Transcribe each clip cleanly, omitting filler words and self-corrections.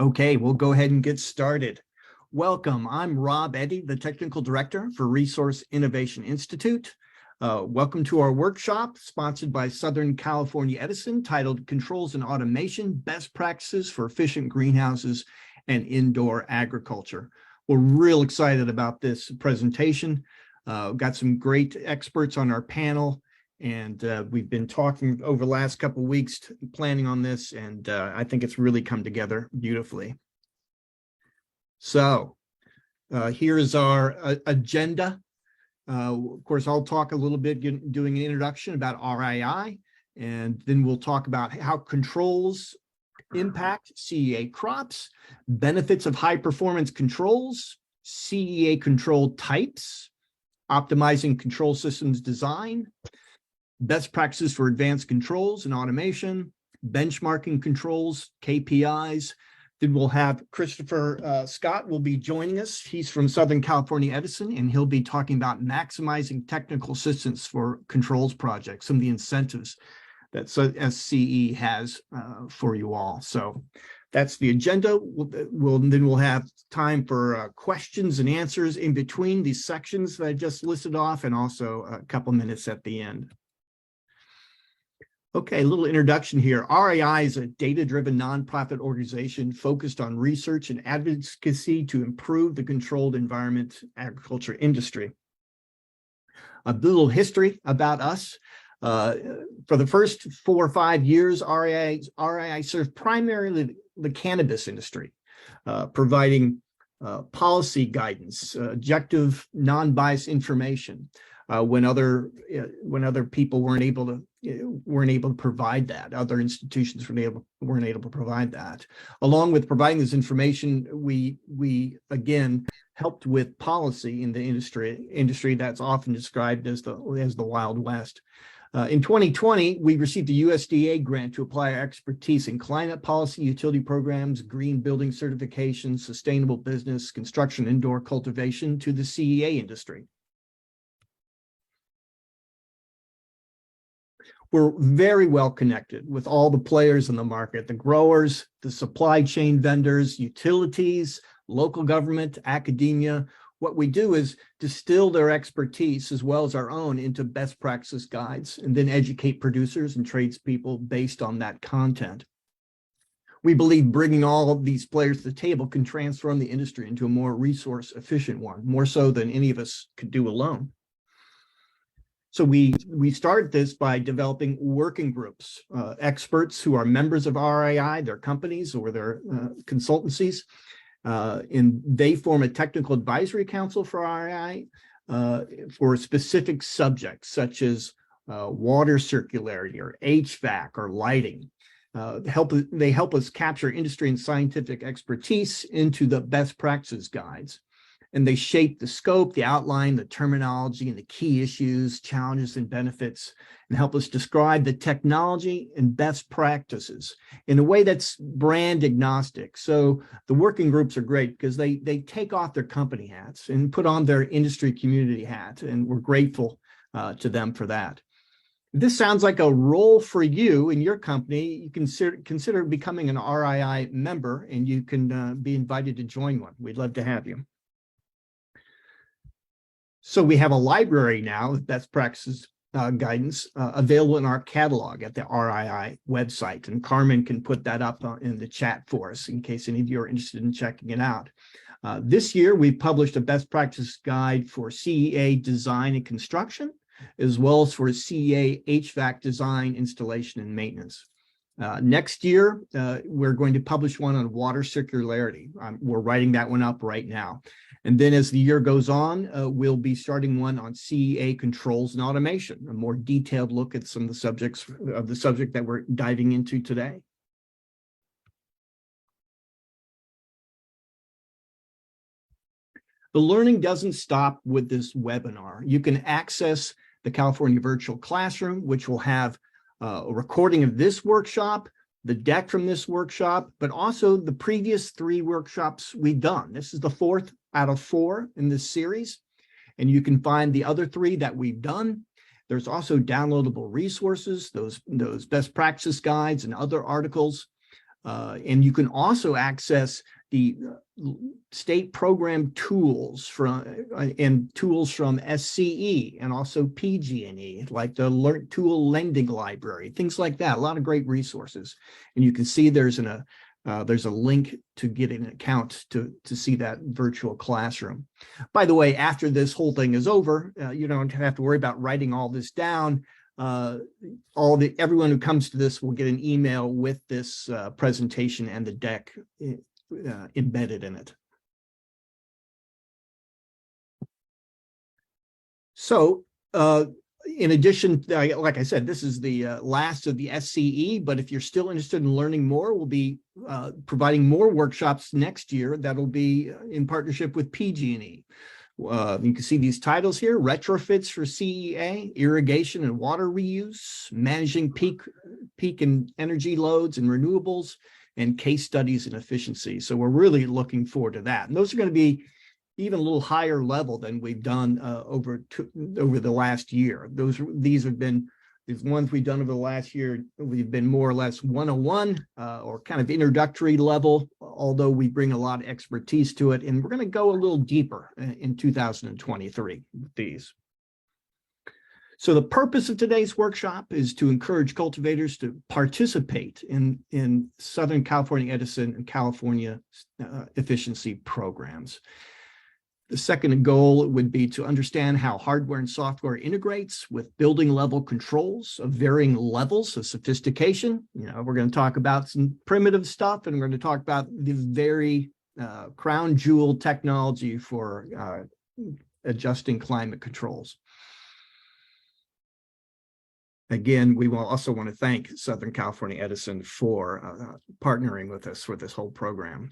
Okay, we'll go ahead and get started. Welcome, I'm Rob Eddy, the Technical Director for Resource Innovation Institute. Welcome to our workshop sponsored by Southern California Edison titled Controls and Automation, Best Practices for Efficient Greenhouses and Indoor Agriculture. We're real excited about this presentation. Got some great experts on our panel, and we've been talking over the last couple of weeks, planning on this, and I think it's really come together beautifully. So here is our agenda. Of course, I'll talk a little bit, doing an introduction about RII, and then we'll talk about how controls impact CEA crops, benefits of high-performance controls, CEA control types, optimizing control systems design, best practices for advanced controls and automation, benchmarking controls, KPIs. Then we'll have Christopher Scott will be joining us. He's from Southern California Edison, and he'll be talking about maximizing technical assistance for controls projects, some of the incentives that SCE has for you all. So that's the agenda. Then we'll have time for questions and answers in between these sections that I just listed off, and also a couple minutes at the end. Okay, a little introduction here. RII is a data-driven nonprofit organization focused on research and advocacy to improve the controlled environment agriculture industry. A little history about us. For the first 4 or 5 years, RII served primarily the cannabis industry, providing policy guidance, objective, non-biased information when other people weren't able to provide that. Other institutions weren't able to provide that. Along with providing this information, we again helped with policy in the industry that's often described as the Wild West. In 2020, we received a USDA grant to apply our expertise in climate policy, utility programs, green building certification, sustainable business, construction, indoor cultivation to the CEA industry. We're very well connected with all the players in the market, the growers, the supply chain vendors, utilities, local government, academia. What we do is distill their expertise as well as our own into best practice guides, and then educate producers and tradespeople based on that content. We believe bringing all of these players to the table can transform the industry into a more resource efficient one, more so than any of us could do alone. So we started this by developing working groups, experts who are members of RII, their companies or their consultancies, and they form a technical advisory council for RII for specific subjects such as water circularity or HVAC or lighting. They help us capture industry and scientific expertise into the best practices guides. And they shape the scope, the outline, the terminology, and the key issues, challenges, and benefits, and help us describe the technology and best practices in a way that's brand agnostic. So the working groups are great because they take off their company hats and put on their industry community hat, and we're grateful to them for that. If this sounds like a role for you in your company, you can consider becoming an RII member, and you can be invited to join one. We'd love to have you. So we have a library now with best practices guidance available in our catalog at the RII website, and Carmen can put that up in the chat for us in case any of you are interested in checking it out. This year, we published a best practice guide for CEA design and construction, as well as for CEA HVAC design, installation, and maintenance. Next year, we're going to publish one on water circularity. We're writing that one up right now. And then as the year goes on, we'll be starting one on CEA controls and automation, a more detailed look at some of the subject that we're diving into today. The learning doesn't stop with this webinar. You can access the California Virtual Classroom, which will have a recording of this workshop, the deck from this workshop, but also the previous 3 workshops we've done. This is the 4th out of 4 in this series, and you can find the other 3 that we've done. There's also downloadable resources, those best practice guides and other articles. And you can also access the state program tools from SCE and also PG&E, like the Tool Lending Library, things like that. A lot of great resources. And you can see there's a link to get an account to see that virtual classroom. By the way, after this whole thing is over, you don't have to worry about writing all this down. Everyone who comes to this will get an email with this presentation and the deck embedded in it. So in addition, like I said, this is the last of the SCE, but if you're still interested in learning more, we'll be providing more workshops next year that'll be in partnership with PG&E. You can see these titles here: retrofits for CEA, irrigation and water reuse, managing peak and energy loads and renewables, and case studies in efficiency. So we're really looking forward to that. And those are going to be even a little higher level than we've done over the last year. These ones we've done over the last year, we've been more or less 101 or kind of introductory level, although we bring a lot of expertise to it. And we're going to go a little deeper in 2023 with these. So the purpose of today's workshop is to encourage cultivators to participate in Southern California Edison and California efficiency programs. The second goal would be to understand how hardware and software integrates with building level controls of varying levels of sophistication. We're going to talk about some primitive stuff, and we're going to talk about the very crown jewel technology for adjusting climate controls. Again, we will also want to thank Southern California Edison for partnering with us for this whole program.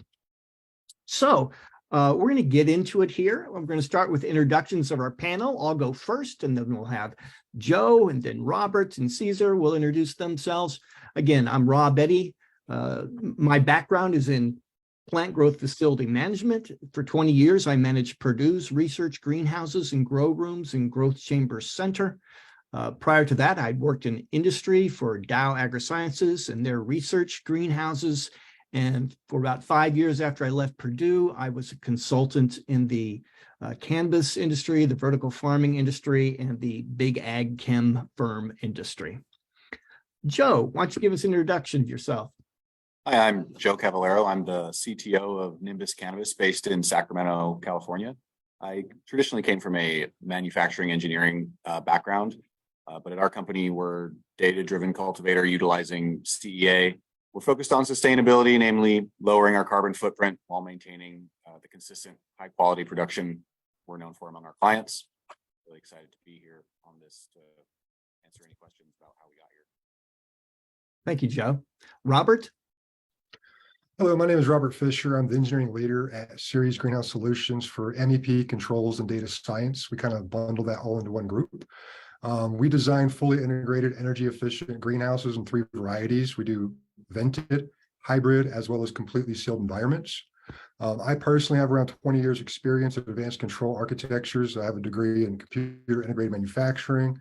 So we're going to get into it here. I'm going to start with introductions of our panel. I'll go first, and then we'll have Joe, and then Robert and Cesar will introduce themselves. Again, I'm Rob Eddy. My background is in plant growth facility management. For 20 years, I managed Purdue's research greenhouses and grow rooms and Growth Chambers Center. Prior to that, I'd worked in industry for Dow AgriSciences and their research greenhouses. And for about 5 years after I left Purdue, I was a consultant in the cannabis industry, the vertical farming industry, and the big ag chem firm industry. Joe, why don't you give us an introduction of yourself? Hi, I'm Joe Cavallero. I'm the CTO of Nimbus Cannabis based in Sacramento, California. I traditionally came from a manufacturing engineering background, but at our company, we're data-driven cultivator utilizing CEA. We're focused on sustainability, namely lowering our carbon footprint while maintaining the consistent high-quality production we're known for among our clients. Really excited to be here on this to answer any questions about how we got here. Thank you, Joe. Robert? Hello, my name is Robert Fisher. I'm the engineering leader at Series Greenhouse Solutions for MEP, controls, and data science. We kind of bundle that all into one group. We design fully integrated, energy-efficient greenhouses in 3 varieties. We do vented, hybrid, as well as completely sealed environments. I personally have around 20 years experience in advanced control architectures. I have a degree in computer integrated manufacturing.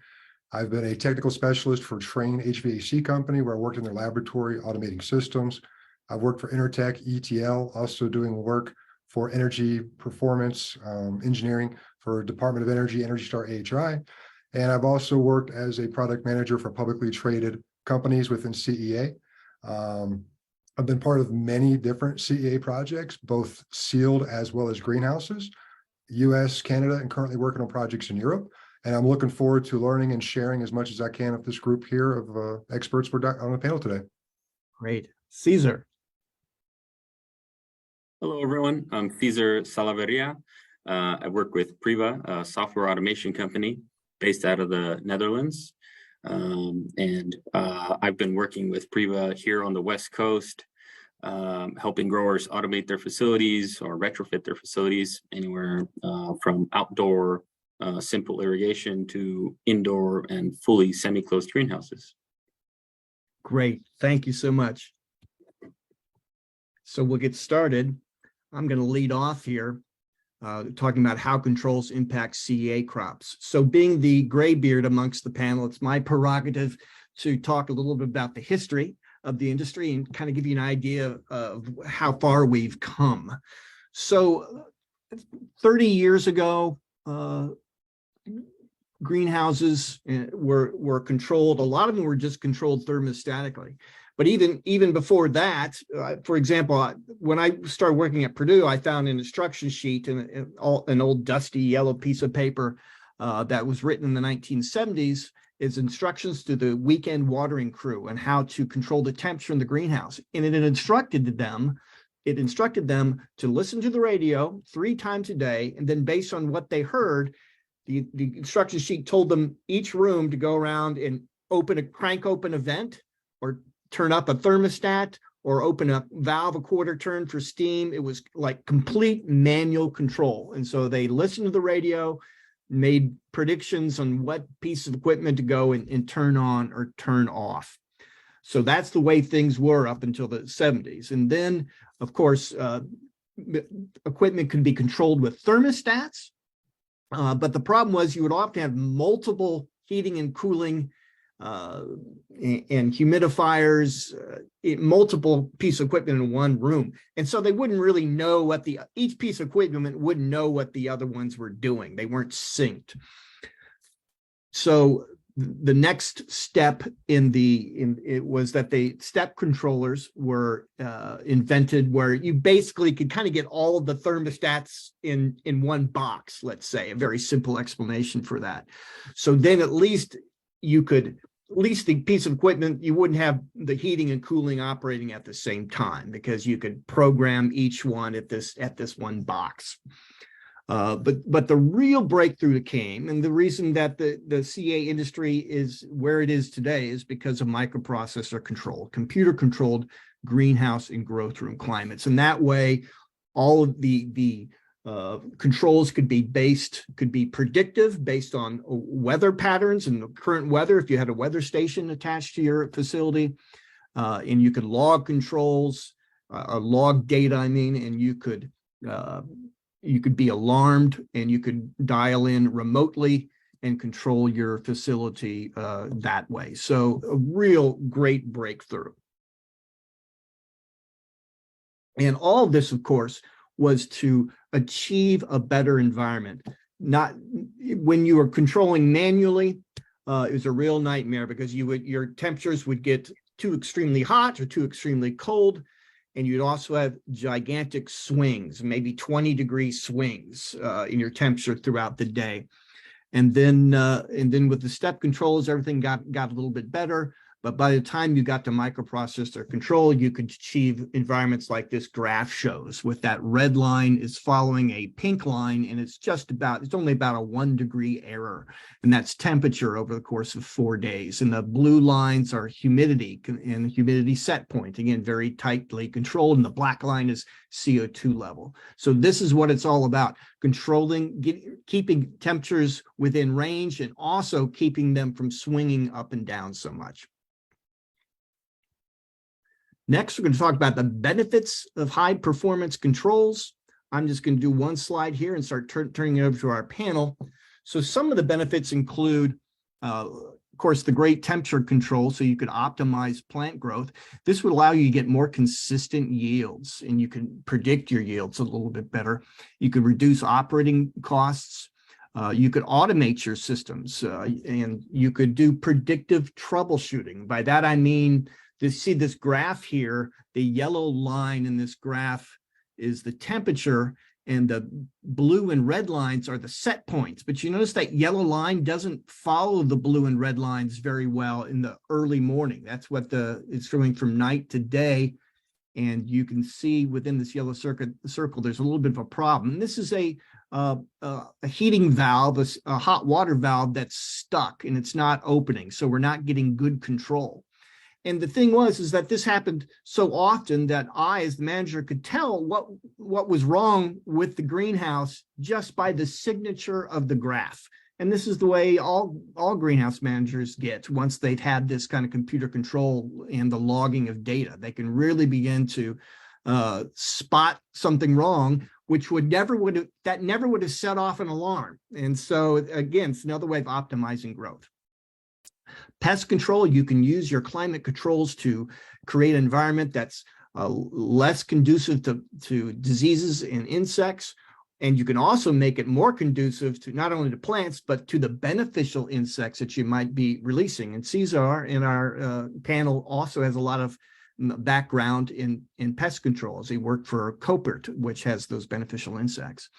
I've been a technical specialist for Trane HVAC company, where I worked in their laboratory automating systems. I've worked for Intertech, ETL, also doing work for energy performance engineering for Department of Energy, Energy Star AHI. And I've also worked as a product manager for publicly traded companies within CEA. I've been part of many different CEA projects, both sealed as well as greenhouses, US, Canada, and currently working on projects in Europe. And I'm looking forward to learning and sharing as much as I can with this group here of experts on the panel today. Great. Cesar? Hello, everyone. I'm Cesar Salavrria. I work with Priva, a software automation company based out of the Netherlands. I've been working with Priva here on the West Coast, helping growers automate their facilities or retrofit their facilities anywhere from outdoor simple irrigation to indoor and fully semi-closed greenhouses. Great. Thank you so much. So we'll get started. I'm going to lead off here talking about how controls impact CEA crops. So being the graybeard amongst the panel, it's my prerogative to talk a little bit about the history of the industry and kind of give you an idea of how far we've come. So 30 years ago, greenhouses were controlled. A lot of them were just controlled thermostatically. But even before that, for example, when I started working at Purdue, I found an instruction sheet in an old dusty yellow piece of paper that was written in the 1970s. Is instructions to the weekend watering crew and how to control the temperature in the greenhouse. And it instructed them to listen to the radio 3 times a day. And then based on what they heard, the instruction sheet told them each room to go around and crank open a vent or turn up a thermostat or open a valve a quarter turn for steam. It was like complete manual control. And so they listened to the radio, made predictions on what piece of equipment to go and turn on or turn off. So that's the way things were up until the 70s. And then, of course, equipment could be controlled with thermostats. But the problem was you would often have multiple heating and cooling and humidifiers, multiple pieces of equipment in one room. And so they wouldn't really know what each piece of equipment wouldn't know what the other ones were doing. They weren't synced. So the next step it was that the step controllers were invented, where you basically could kind of get all of the thermostats in one box, let's say, a very simple explanation for that. So then at least the piece of equipment, you wouldn't have the heating and cooling operating at the same time, because you could program each one at this one box. But the real breakthrough came, and the reason that the CEA industry is where it is today is because of microprocessor control, computer controlled greenhouse and growth room climates. And that way, all of the controls could be predictive based on weather patterns and the current weather. If you had a weather station attached to your facility, and you could log controls, log data, and you could be alarmed, and you could dial in remotely and control your facility that way. So a real great breakthrough. And all of this, of course, was to achieve a better environment. Not when you were controlling manually, it was a real nightmare, because your temperatures would get too extremely hot or too extremely cold. And you'd also have gigantic swings, maybe 20-degree swings in your temperature throughout the day. And then with the step controls, everything got a little bit better. But by the time you got to microprocessor control, you could achieve environments like this graph shows, with that red line is following a pink line, and it's only about a 1-degree error, and that's temperature over the course of 4 days. And the blue lines are humidity and humidity set point, again, very tightly controlled, and the black line is CO2 level. So this is what it's all about: controlling, keeping temperatures within range, and also keeping them from swinging up and down so much. Next, we're going to talk about the benefits of high performance controls. I'm just going to do one slide here and start turning it over to our panel. So some of the benefits include, of course, the great temperature control, so you could optimize plant growth. This would allow you to get more consistent yields, and you can predict your yields a little bit better. You could reduce operating costs. You could automate your systems, and you could do predictive troubleshooting. By that, I mean, see this graph here, the yellow line in this graph is the temperature, and the blue and red lines are the set points. But you notice that yellow line doesn't follow the blue and red lines very well in the early morning. That's what it's going from night to day. And you can see within this yellow circle, there's a little bit of a problem. This is a heating valve, a hot water valve that's stuck, and it's not opening. So we're not getting good control. And the thing is that this happened so often that I, as the manager, could tell what was wrong with the greenhouse just by the signature of the graph. And this is the way all greenhouse managers get once they've had this kind of computer control and the logging of data. They can really begin to spot something wrong, which never would have set off an alarm. And so again, it's another way of optimizing growth. Pest control, you can use your climate controls to create an environment that's less conducive to diseases and insects. And you can also make it more conducive to not only the plants, but to the beneficial insects that you might be releasing. And Cesar in our panel also has a lot of background in pest controls. He worked for Copert, which has those beneficial insects.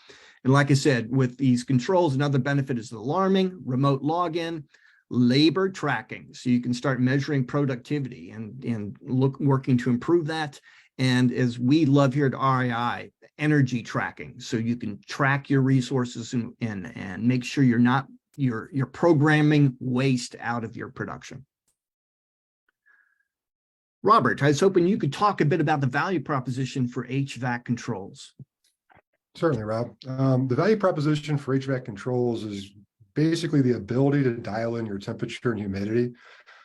And like I said, with these controls, another benefit is alarming, remote login, labor tracking. So you can start measuring productivity and working to improve that. And as we love here at REI, energy tracking. So you can track your resources and make sure you're programming waste out of your production. Robert, I was hoping you could talk a bit about the value proposition for HVAC controls. Certainly, Rob. The value proposition for HVAC controls is basically the ability to dial in your temperature and humidity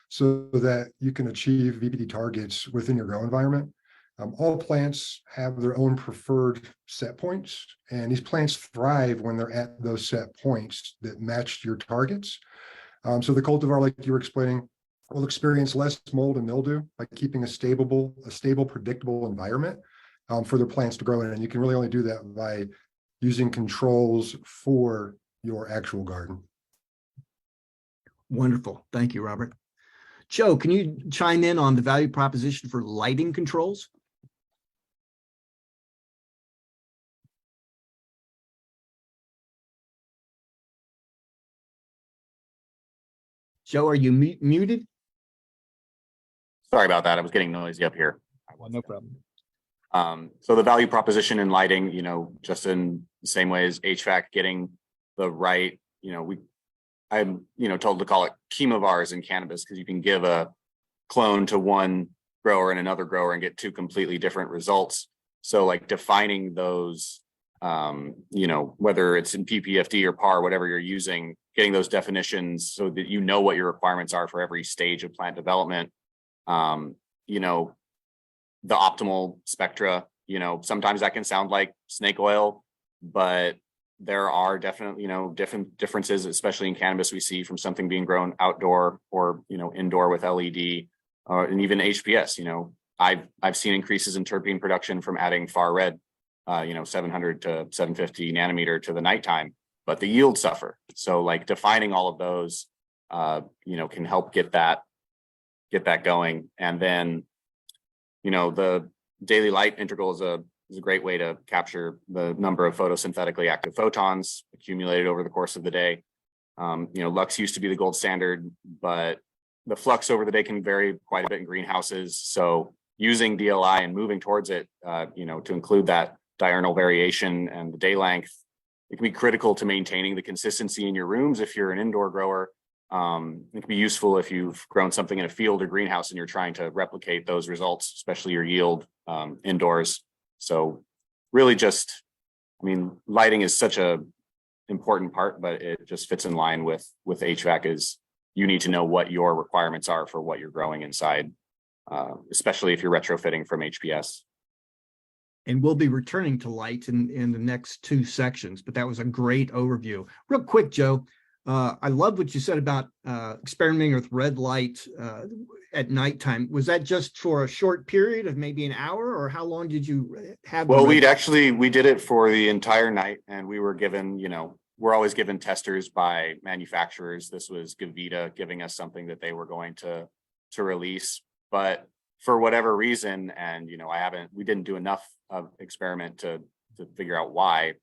so that you can achieve VPD targets within your grow environment. All plants have their own preferred set points, and these plants thrive when they're at those set points that match your targets. So the cultivar, like you were explaining, will experience less mold and mildew by keeping a stable, predictable environment for their plants to grow in. And you can really only do that by using controls for your actual garden. Wonderful. Thank you, Robert. Joe, can you chime in on the value proposition for lighting controls? Joe, are you muted? Sorry about that. I was getting noisy up here. No problem. So the value proposition in lighting, just in the same way as HVAC, getting the right, I'm, told to call it chemovars in cannabis because you can give a clone to one grower and another grower and get two completely different results. So like defining those, whether it's in PPFD or PAR, whatever you're using, getting those definitions so that you know what your requirements are for every stage of plant development. The optimal spectra, sometimes that can sound like snake oil, but there are definitely, different differences, especially in cannabis we see from something being grown outdoor or, indoor with LED and even HPS. I've seen increases in terpene production from adding far red, 700 to 750 nanometer to the nighttime, but the yields suffer. So like defining all of those, can help get that going. And then, the daily light integral is a great way to capture the number of photosynthetically active photons accumulated over the course of the day. Lux used to be the gold standard, but the flux over the day can vary quite a bit in greenhouses. So using DLI and moving towards it, to include that diurnal variation and the day length, it can be critical to maintaining the consistency in your rooms. If you're an indoor grower, it can be useful if you've grown something in a field or greenhouse and you're trying to replicate those results, especially your yield indoors. So really lighting is such a important part, but it just fits in line with HVAC is you need to know what your requirements are for what you're growing inside, especially if you're retrofitting from HPS. And we'll be returning to light in the next two sections, but that was a great overview. Real quick, Joe, I love what you said about experimenting with red light at nighttime. Was that just for a short period of maybe an hour, or how long did you have? Well, we did it for the entire night, and we were given, we're always given testers by manufacturers. This was Gavita giving us something that they were going to release, but for whatever reason, and we didn't do enough of experiment to figure out why.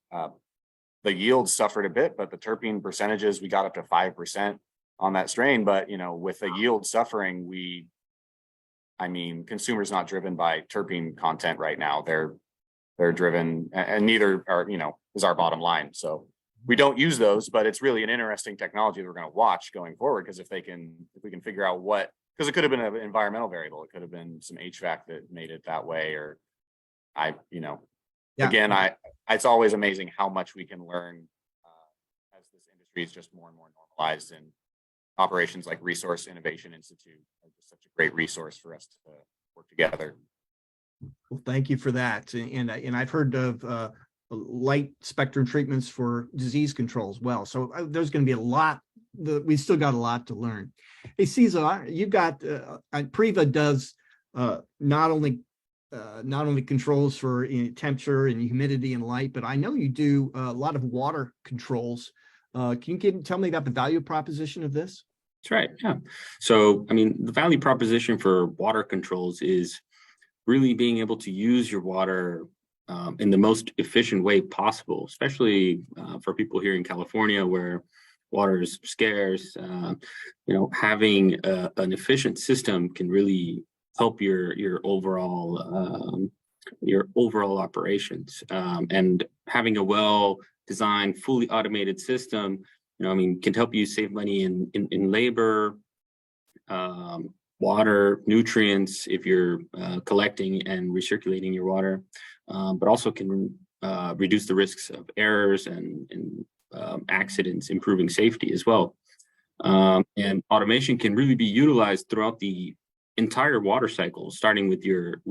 The yields suffered a bit, but the terpene percentages, we got up to 5% on that strain. But, with the yield suffering, consumers not driven by terpene content right now. They're driven, and neither are, is our bottom line. So we don't use those, but it's really an interesting technology that we're going to watch going forward. Because if we can figure out because it could have been an environmental variable. It could have been some HVAC that made it that way, or Again, it's always amazing how much we can learn as this industry is just more and more normalized, and operations like Resource Innovation Institute are just such a great resource for us to work together. Well, thank you for that. And I've heard of light spectrum treatments for disease control as well. So there's going to be a lot we still got a lot to learn. Hey, Cesar, you've got Priva does not only controls for temperature and humidity and light, but I know you do a lot of water controls. Can you tell me about the value proposition of this? That's right. Yeah. So, I mean, the value proposition for water controls is really being able to use your water in the most efficient way possible, especially for people here in California where water is scarce. Having an efficient system can really help your overall operations. And having a well-designed, fully automated system, can help you save money in labor, water, nutrients if you're collecting and recirculating your water, but also can reduce the risks of errors and accidents, improving safety as well. And automation can really be utilized throughout the entire water cycle, starting with your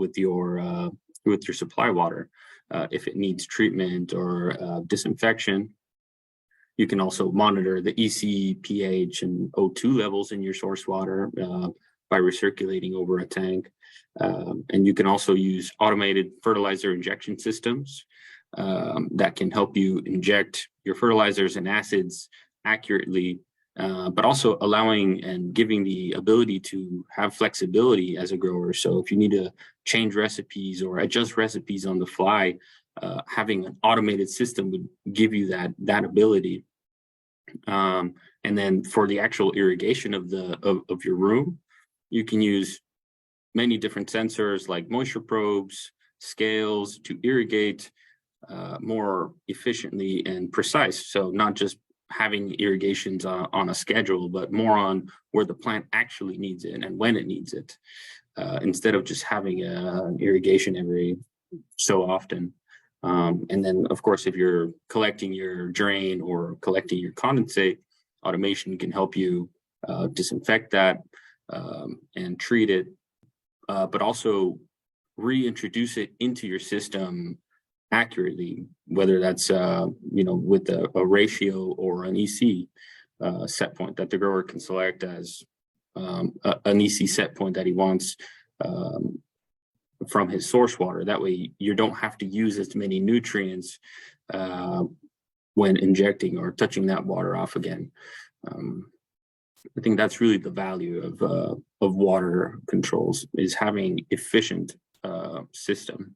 supply water. If it needs treatment or disinfection, you can also monitor the EC, pH, and O2 levels in your source water by recirculating over a tank. And you can also use automated fertilizer injection systems that can help you inject your fertilizers and acids accurately, but also allowing and giving the ability to have flexibility as a grower. So if you need to change recipes or adjust recipes on the fly, having an automated system would give you that ability. And then for the actual irrigation of your room, you can use many different sensors like moisture probes, scales to irrigate more efficiently and precise. So not just having irrigations on a schedule, but more on where the plant actually needs it and when it needs it, instead of just having an irrigation every so often. And then, of course, if you're collecting your drain or collecting your condensate, automation can help you disinfect that and treat it, but also reintroduce it into your system accurately, whether that's with a ratio or an EC set point that the grower can select as an EC set point that he wants from his source water. That way you don't have to use as many nutrients when injecting or touching that water off again. I think that's really the value of water controls, is having efficient system.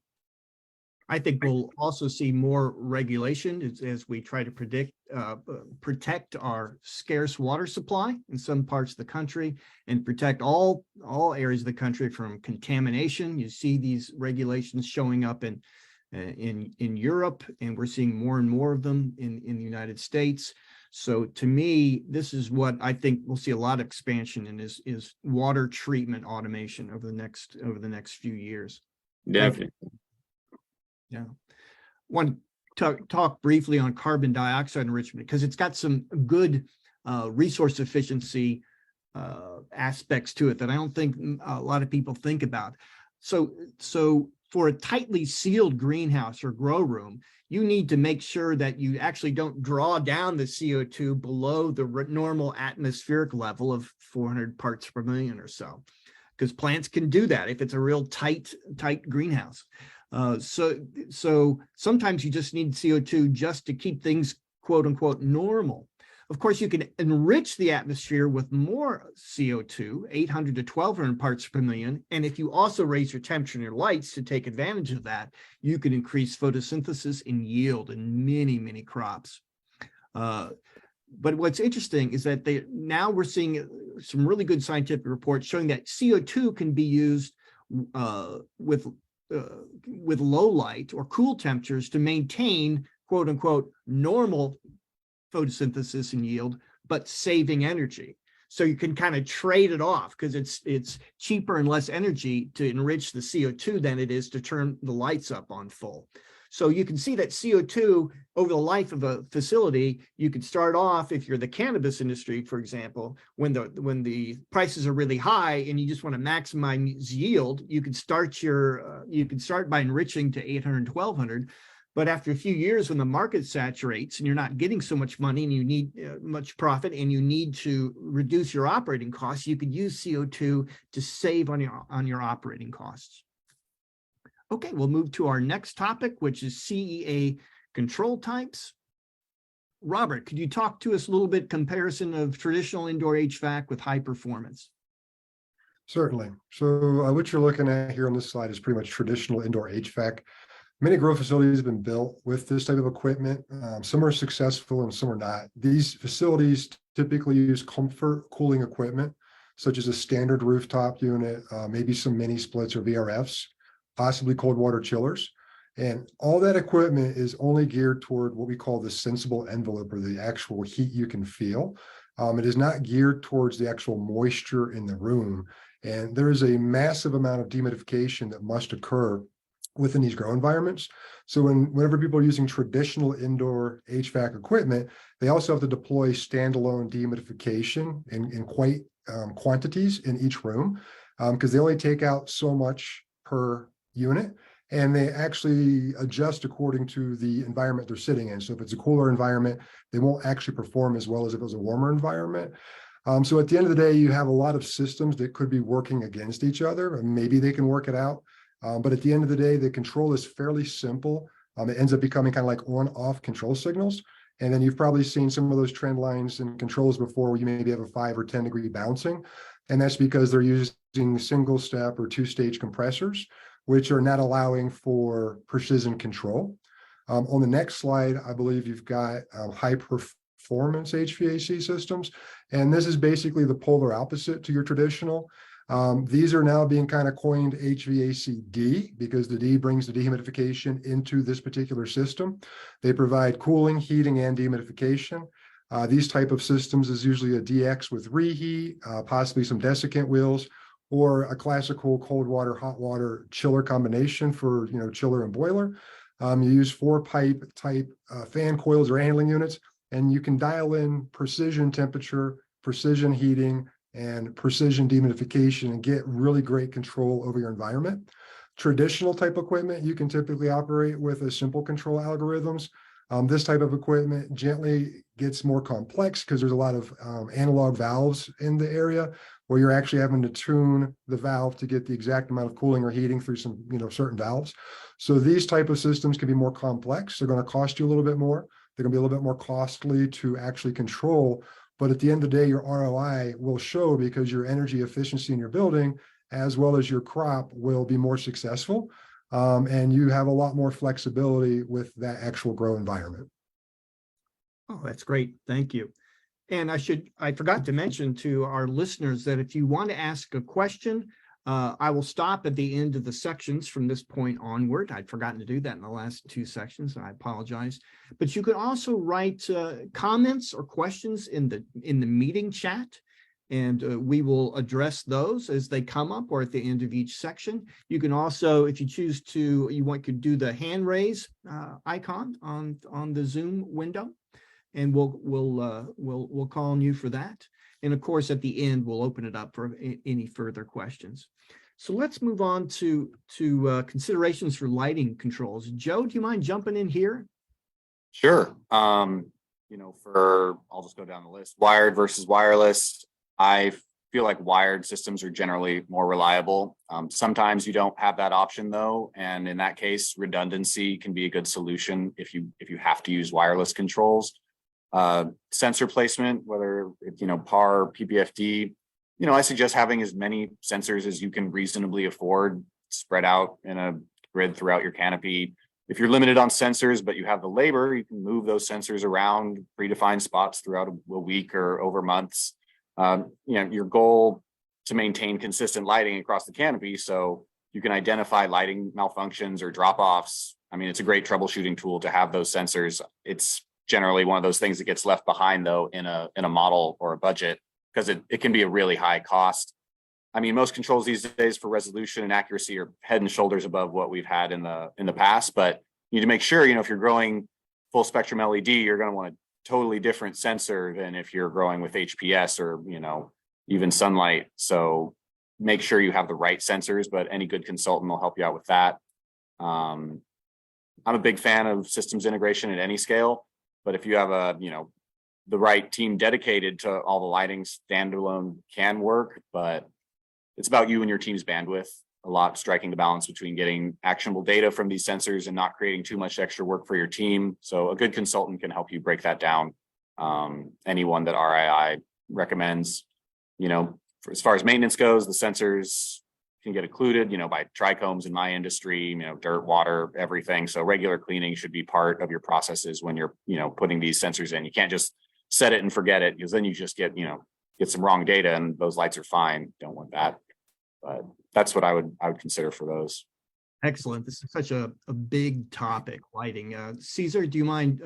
I think we'll also see more regulation as we try to protect our scarce water supply in some parts of the country and protect all areas of the country from contamination. You see these regulations showing up in Europe, and we're seeing more and more of them in the United States. So to me, this is what I think we'll see a lot of expansion in is water treatment automation over the next few years. Definitely. Yeah. Want to talk briefly on carbon dioxide enrichment because it's got some good resource efficiency aspects to it that I don't think a lot of people think about. So for a tightly sealed greenhouse or grow room, you need to make sure that you actually don't draw down the CO2 below the normal atmospheric level of 400 parts per million or so, because plants can do that if it's a real tight greenhouse. So sometimes you just need CO2 just to keep things quote unquote normal. Of course, you can enrich the atmosphere with more CO2, 800 to 1200 parts per million. And if you also raise your temperature and your lights to take advantage of that, you can increase photosynthesis and yield in many, many crops. But what's interesting is that now we're seeing some really good scientific reports showing that CO2 can be used with low light or cool temperatures to maintain quote unquote normal photosynthesis and yield, but saving energy. So you can kind of trade it off because it's cheaper and less energy to enrich the CO2 than it is to turn the lights up on full. So you can see that CO2 over the life of a facility, you could start off, if you're the cannabis industry, for example, when the prices are really high and you just want to maximize yield, you can start by enriching to 800, 1200. But after a few years, when the market saturates and you're not getting so much money and you need much profit and you need to reduce your operating costs, you could use CO2 to save on your operating costs. Okay, we'll move to our next topic, which is CEA control types. Robert, could you talk to us a little bit comparison of traditional indoor HVAC with high performance? Certainly. So what you're looking at here on this slide is pretty much traditional indoor HVAC. Many grow facilities have been built with this type of equipment. Some are successful and some are not. These facilities typically use comfort cooling equipment, such as a standard rooftop unit, maybe some mini splits or VRFs, possibly cold water chillers. And all that equipment is only geared toward what we call the sensible envelope, or the actual heat you can feel. It is not geared towards the actual moisture in the room. And there is a massive amount of dehumidification that must occur within these grow environments. So whenever people are using traditional indoor HVAC equipment, they also have to deploy standalone dehumidification in quite quantities in each room, because they only take out so much per unit, and they actually adjust according to the environment they're sitting in. So if it's a cooler environment, they won't actually perform as well as if it was a warmer environment. So at the end of the day, you have a lot of systems that could be working against each other, and maybe they can work it out. But at the end of the day, the control is fairly simple. It ends up becoming kind of like on-off control signals. And then you've probably seen some of those trend lines and controls before where you maybe have a 5 or 10 degree bouncing. And that's because they're using single step or two-stage compressors, which are not allowing for precision control. On the next slide, I believe you've got high performance HVAC systems. And this is basically the polar opposite to your traditional. These are now being kind of coined HVAC-D, because the D brings the dehumidification into this particular system. They provide cooling, heating, and dehumidification. These type of systems is usually a DX with reheat, possibly some desiccant wheels, or a classical cold water, hot water chiller combination for, chiller and boiler. You use 4-pipe type fan coils or handling units, and you can dial in precision temperature, precision heating, and precision dehumidification and get really great control over your environment. Traditional type equipment, you can typically operate with a simple control algorithms. This type of equipment gently gets more complex because there's a lot of analog valves in the area where you're actually having to tune the valve to get the exact amount of cooling or heating through some, certain valves. So these type of systems can be more complex. They're going to cost you a little bit more. They're going to be a little bit more costly to actually control. But at the end of the day, your ROI will show, because your energy efficiency in your building, as well as your crop, will be more successful. And you have a lot more flexibility with that actual grow environment. Oh, that's great. Thank you. And I forgot to mention to our listeners that if you want to ask a question, I will stop at the end of the sections from this point onward. I'd forgotten to do that in the last 2 sections, and I apologize. But you could also write comments or questions in the meeting chat, and we will address those as they come up or at the end of each section. You can also, if you choose to, could do the hand raise icon on the Zoom window, and we'll call on you for that. And of course, at the end, we'll open it up for any further questions. So let's move on to considerations for lighting controls. Joe, do you mind jumping in here? Sure. I'll just go down the list. Wired versus wireless. I feel like wired systems are generally more reliable. Sometimes you don't have that option though. And in that case, redundancy can be a good solution if you have to use wireless controls. Sensor placement, whether it's, PAR, PPFD, I suggest having as many sensors as you can reasonably afford spread out in a grid throughout your canopy. If you're limited on sensors, but you have the labor, you can move those sensors around predefined spots throughout a week or over months. Your goal to maintain consistent lighting across the canopy, so you can identify lighting malfunctions or drop-offs. I mean, it's a great troubleshooting tool to have those sensors. It's generally one of those things that gets left behind though in a model or a budget, because it can be a really high cost. I mean, most controls these days for resolution and accuracy are head and shoulders above what we've had in the past, but you need to make sure, if you're growing full spectrum LED, you're going to want a totally different sensor than if you're growing with HPS or, even sunlight. So make sure you have the right sensors, but any good consultant will help you out with that. I'm a big fan of systems integration at any scale, but if you have the right team dedicated to all the lighting, standalone can work, but it's about you and your team's bandwidth a lot, striking the balance between getting actionable data from these sensors and not creating too much extra work for your team. So a good consultant can help you break that down. Anyone that RII recommends, as far as maintenance goes, the sensors can get occluded, by trichomes in my industry, dirt, water, everything. So regular cleaning should be part of your processes when you're, putting these sensors in. You can't just set it and forget it, because then you just get some wrong data and those lights are fine. Don't want that. But that's what I would consider for those. Excellent. This is such a big topic, lighting. Cesar, do you mind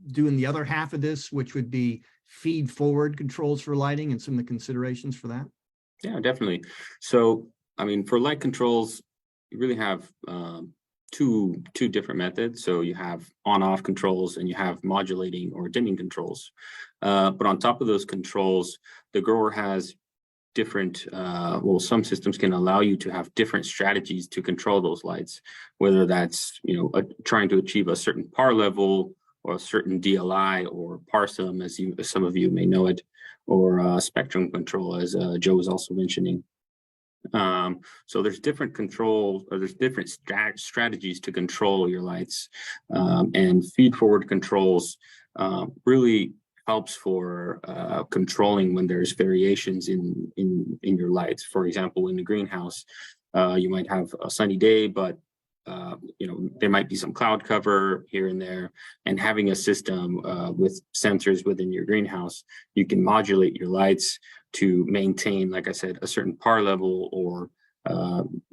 doing the other half of this, which would be feed forward controls for lighting and some of the considerations for that? Yeah, definitely. So, for light controls, you really have two different methods. So you have on-off controls and you have modulating or dimming controls. But on top of those controls, the grower has different, some systems can allow you to have different strategies to control those lights, whether that's, trying to achieve a certain par level or a certain DLI or parsum, as some of you may know it, or spectrum control, as Joe was also mentioning. So there's different controls, or there's different strategies to control your lights, and feed forward controls really helps for controlling when there's variations in your lights. For example, in the greenhouse, you might have a sunny day, but there might be some cloud cover here and there, and having a system with sensors within your greenhouse, you can modulate your lights to maintain, like I said, a certain par level or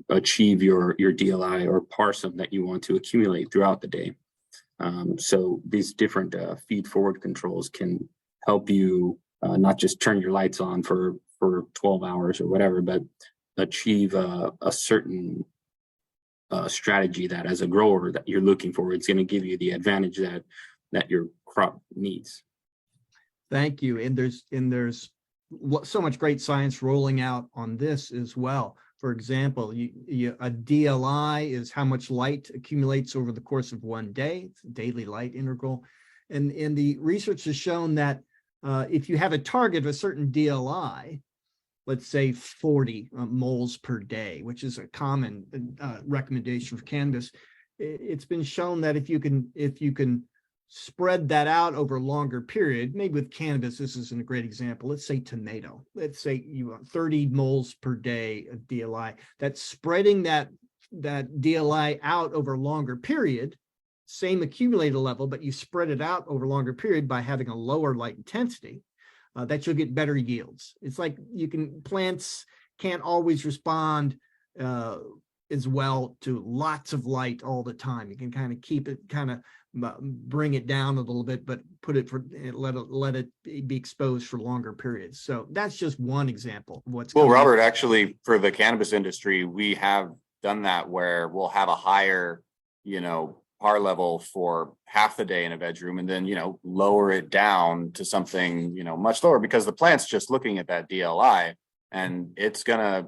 achieve your DLI or parsum that you want to accumulate throughout the day. So these different feed forward controls can help you not just turn your lights on for 12 hours or whatever, but achieve a certain strategy that as a grower that you're looking for. It's going to give you the advantage that your crop needs. Thank you. And there's so much great science rolling out on this as well. For example, a DLI is how much light accumulates over the course of one day. It's a daily light integral. And the research has shown that if you have a target of a certain DLI, let's say 40 moles per day, which is a common recommendation for cannabis, it's been shown that if you can spread that out over a longer period, maybe with cannabis, this isn't a great example. Let's say tomato. Let's say you want 30 moles per day of DLI. That's spreading that DLI out over a longer period, same accumulated level, but you spread it out over a longer period by having a lower light intensity, that you'll get better yields. It's like plants can't always respond as well to lots of light all the time. You can kind of keep it, bring it down a little bit, but let it be exposed for longer periods. So that's just one example of what's well, Robert, actually, for the cannabis industry, we have done that where we'll have a higher, par level for half the day in a veg room, and then lower it down to something much lower, because the plant's just looking at that DLI, and it's gonna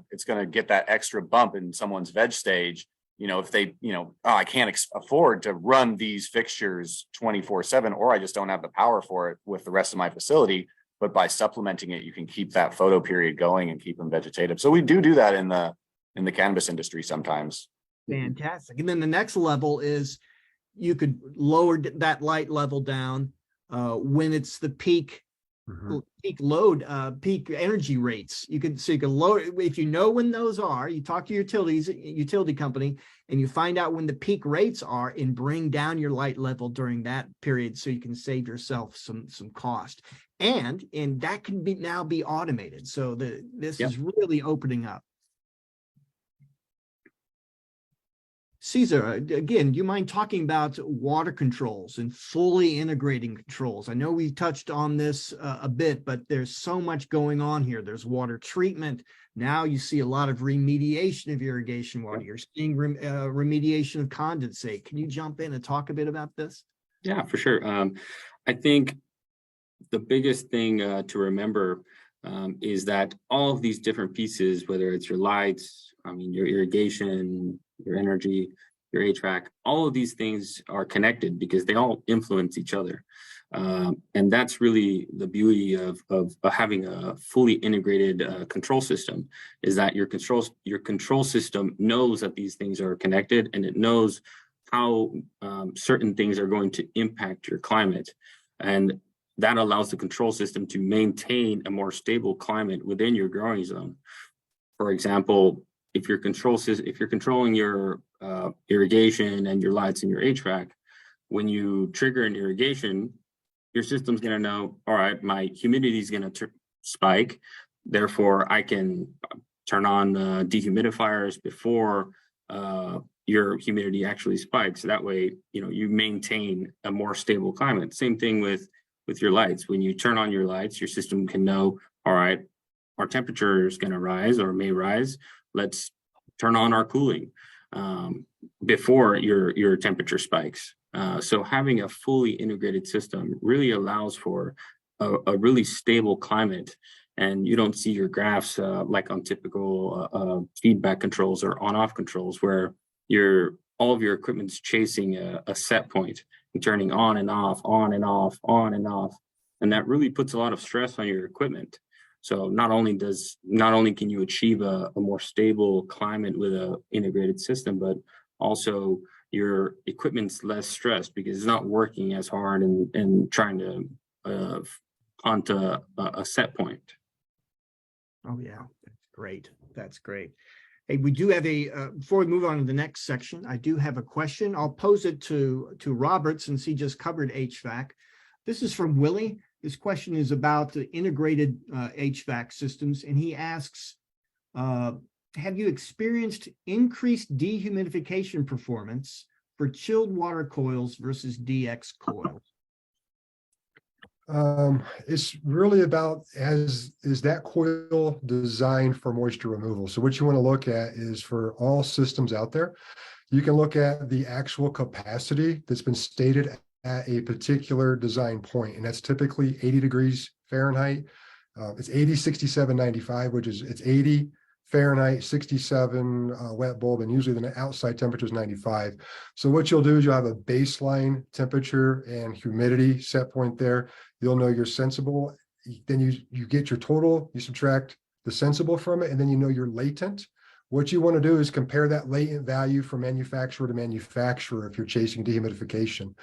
get that extra bump in someone's veg stage. If they, I can't afford to run these fixtures 24/7, or I just don't have the power for it with the rest of my facility. But by supplementing it, you can keep that photo period going and keep them vegetative. So we do that in the cannabis industry sometimes. Fantastic. And then the next level is you could lower that light level down when it's the peak load, peak energy rates. You can lower, if you know when those are, you talk to your utility company, and you find out when the peak rates are, and bring down your light level during that period, so you can save yourself some cost. And that can now be automated. So this is really opening up. Cesar, again, do you mind talking about water controls and fully integrating controls? I know we touched on this a bit, but there's so much going on here. There's water treatment. Now you see a lot of remediation of irrigation water. You're seeing remediation of condensate. Can you jump in and talk a bit about this? Yeah, for sure. I think the biggest thing to remember is that all of these different pieces, whether it's your lights, your irrigation, your energy, your HVAC, all of these things are connected because they all influence each other. And that's really the beauty of having a fully integrated control system, is that your control system knows that these things are connected, and it knows how certain things are going to impact your climate. And that allows the control system to maintain a more stable climate within your growing zone. For example, if you're controlling your irrigation and your lights and your HVAC, when you trigger an irrigation, your system's going to know, all right, my humidity is going to spike. Therefore, I can turn on dehumidifiers before your humidity actually spikes. That way, you maintain a more stable climate. Same thing with your lights. When you turn on your lights, your system can know, all right, our temperature is going to rise or may rise. Let's turn on our cooling before your temperature spikes. So having a fully integrated system really allows for a really stable climate, and you don't see your graphs like on typical feedback controls or on-off controls, where all of your equipment's chasing a set point and turning on and off, on and off, on and off, and that really puts a lot of stress on your equipment. So not only can you achieve a more stable climate with an integrated system, but also your equipment's less stressed because it's not working as hard and trying to hunt a set point. Oh yeah, that's great. That's great. Hey, we do have before we move on to the next section, I do have a question. I'll pose it to Robert, since he just covered HVAC. This is from Willie. This question is about the integrated HVAC systems, and he asks, have you experienced increased dehumidification performance for chilled water coils versus DX coils? It's really about, is that coil designed for moisture removal? So what you want to look at is, for all systems out there, you can look at the actual capacity that's been stated at a particular design point, and that's typically 80 degrees Fahrenheit. It's 80, 67, 95, which is it's 80 Fahrenheit, 67 wet bulb, and usually the outside temperature is 95. So what you'll do is you'll have a baseline temperature and humidity set point there. You'll know your sensible, then you get your total, you subtract the sensible from it, and then you know your latent. What you want to do is compare that latent value from manufacturer to manufacturer if you're chasing dehumidification.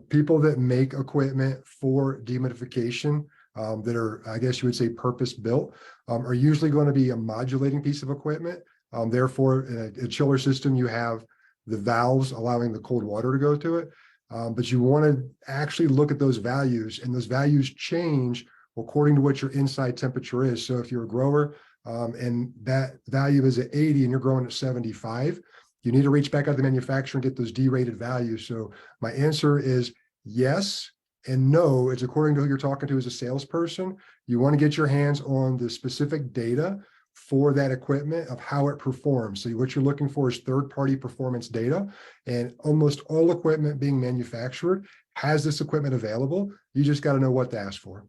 People that make equipment for dehumidification that are, I guess you would say, purpose built, are usually going to be a modulating piece of equipment. Therefore, in a chiller system, you have the valves allowing the cold water to go to it. But you want to actually look at those values, and those values change according to what your inside temperature is. So if you're a grower and that value is at 80 and you're growing at 75, you need to reach back out to the manufacturer and get those derated values. So my answer is yes and no. It's according to who you're talking to as a salesperson. You want to get your hands on the specific data for that equipment of how it performs. So what you're looking for is third-party performance data, and almost all equipment being manufactured has this equipment available. You just got to know what to ask for.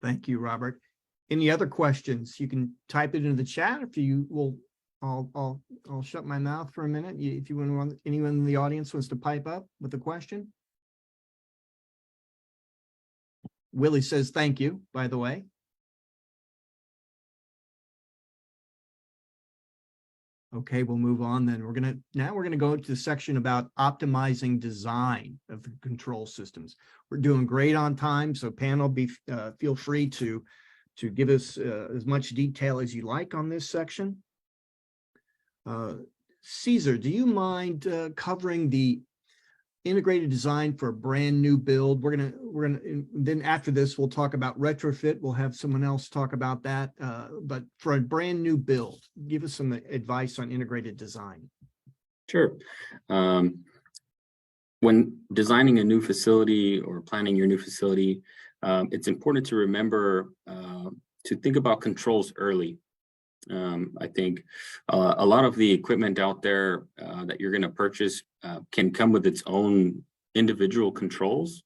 Thank you, Robert. Any other questions? You can type it into the chat. If you will, I'll shut my mouth for a minute. If you want, anyone in the audience wants to pipe up with a question. Willie says thank you, by the way. Okay, we'll move on then. Now we're gonna go to the section about optimizing design of the control systems. We're doing great on time, so panel, feel free to give us as much detail as you like on this section. Cesar, do you mind covering the integrated design for a brand new build? We're gonna then after this we'll talk about retrofit. We'll have someone else talk about that. But for a brand new build, give us some advice on integrated design. Sure. When designing a new facility or planning your new facility, it's important to remember to think about controls early. I think a lot of the equipment out there that you're going to purchase can come with its own individual controls.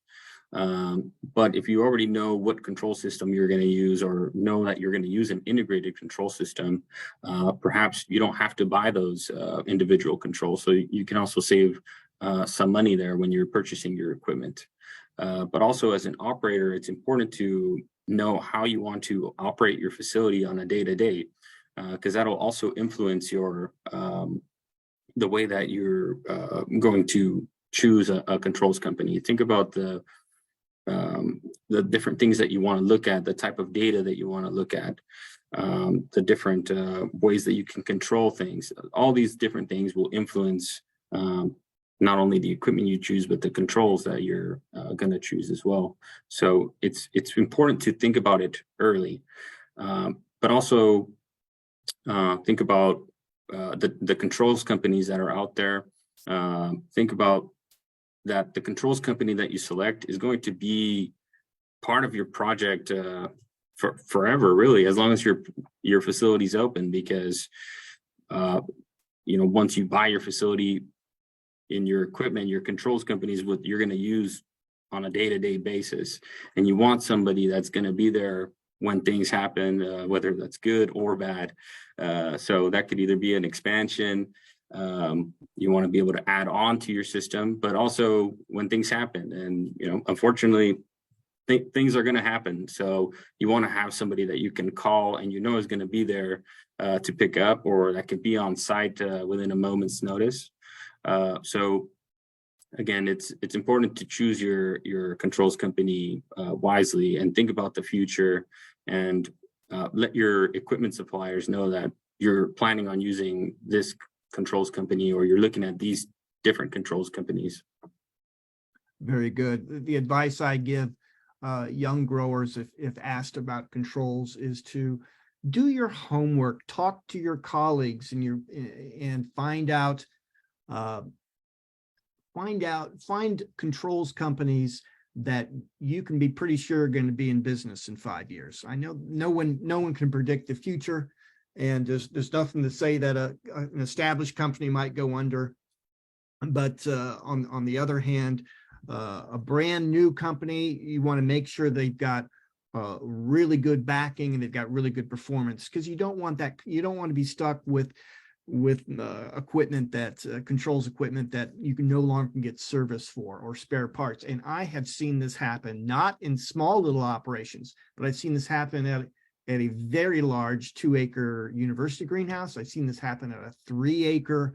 But if you already know what control system you're going to use, or know that you're going to use an integrated control system, perhaps you don't have to buy those individual controls. So you can also save some money there when you're purchasing your equipment. But also as an operator, it's important to know how you want to operate your facility on a day-to-day, because that'll also influence your the way that you're going to choose a controls company. Think about the different things that you want to look at, the type of data that you want to look at, the different ways that you can control things. All these different things will influence not only the equipment you choose, but the controls that you're going to choose as well. So it's important to think about it early, but also think about the controls companies that are out there. Think about that the controls company that you select is going to be part of your project for forever, really, as long as your facility's open. Because once you buy your facility, in your equipment, your controls company is what you're going to use on a day-to-day basis, and you want somebody that's going to be there when things happen, whether that's good or bad. So that could either be an expansion. You want to be able to add on to your system, but also when things happen, and unfortunately, things are going to happen. So you want to have somebody that you can call and is going to be there to pick up, or that could be on site within a moment's notice. So again, it's important to choose your controls company wisely, and think about the future, and let your equipment suppliers know that you're planning on using this controls company, or you're looking at these different controls companies. Very good. The advice I give young growers, if asked about controls, is to do your homework, talk to your colleagues, and find controls companies that you can be pretty sure are going to be in business in 5 years. I know no one can predict the future, and there's nothing to say that an established company might go under. But on the other hand, a brand new company, you want to make sure they've got really good backing and they've got really good performance, because you don't want to be stuck with equipment that controls equipment that you can no longer get service for or spare parts. And I have seen this happen, not in small little operations, but I've seen this happen at a very large 2-acre university greenhouse. I've seen this happen at a 3-acre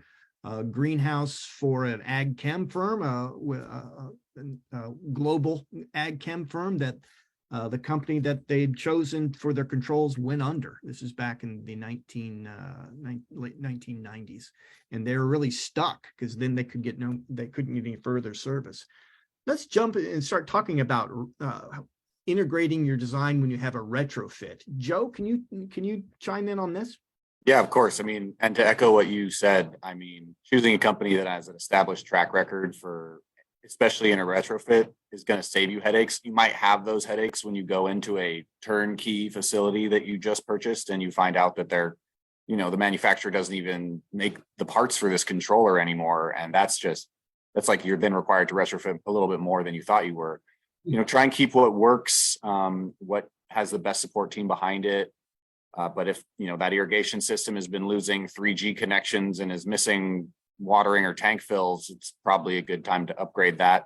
greenhouse for an ag chem firm, a global ag chem firm that the company that they'd chosen for their controls went under. This is back in the late 1990s, and they were really stuck because then they couldn't get any further service. Let's jump and start talking about integrating your design when you have a retrofit. Joe, can you chime in on this? Yeah, of course. I mean, and to echo what you said, I mean, choosing a company that has an established track record for, especially in a retrofit, is going to save you headaches. You might have those headaches when you go into a turnkey facility that you just purchased and you find out that the manufacturer doesn't even make the parts for this controller anymore. And that's like you're then required to retrofit a little bit more than you thought you were. Try and keep what works, what has the best support team behind it. But if, that irrigation system has been losing 3G connections and is missing watering or tank fills, it's probably a good time to upgrade that.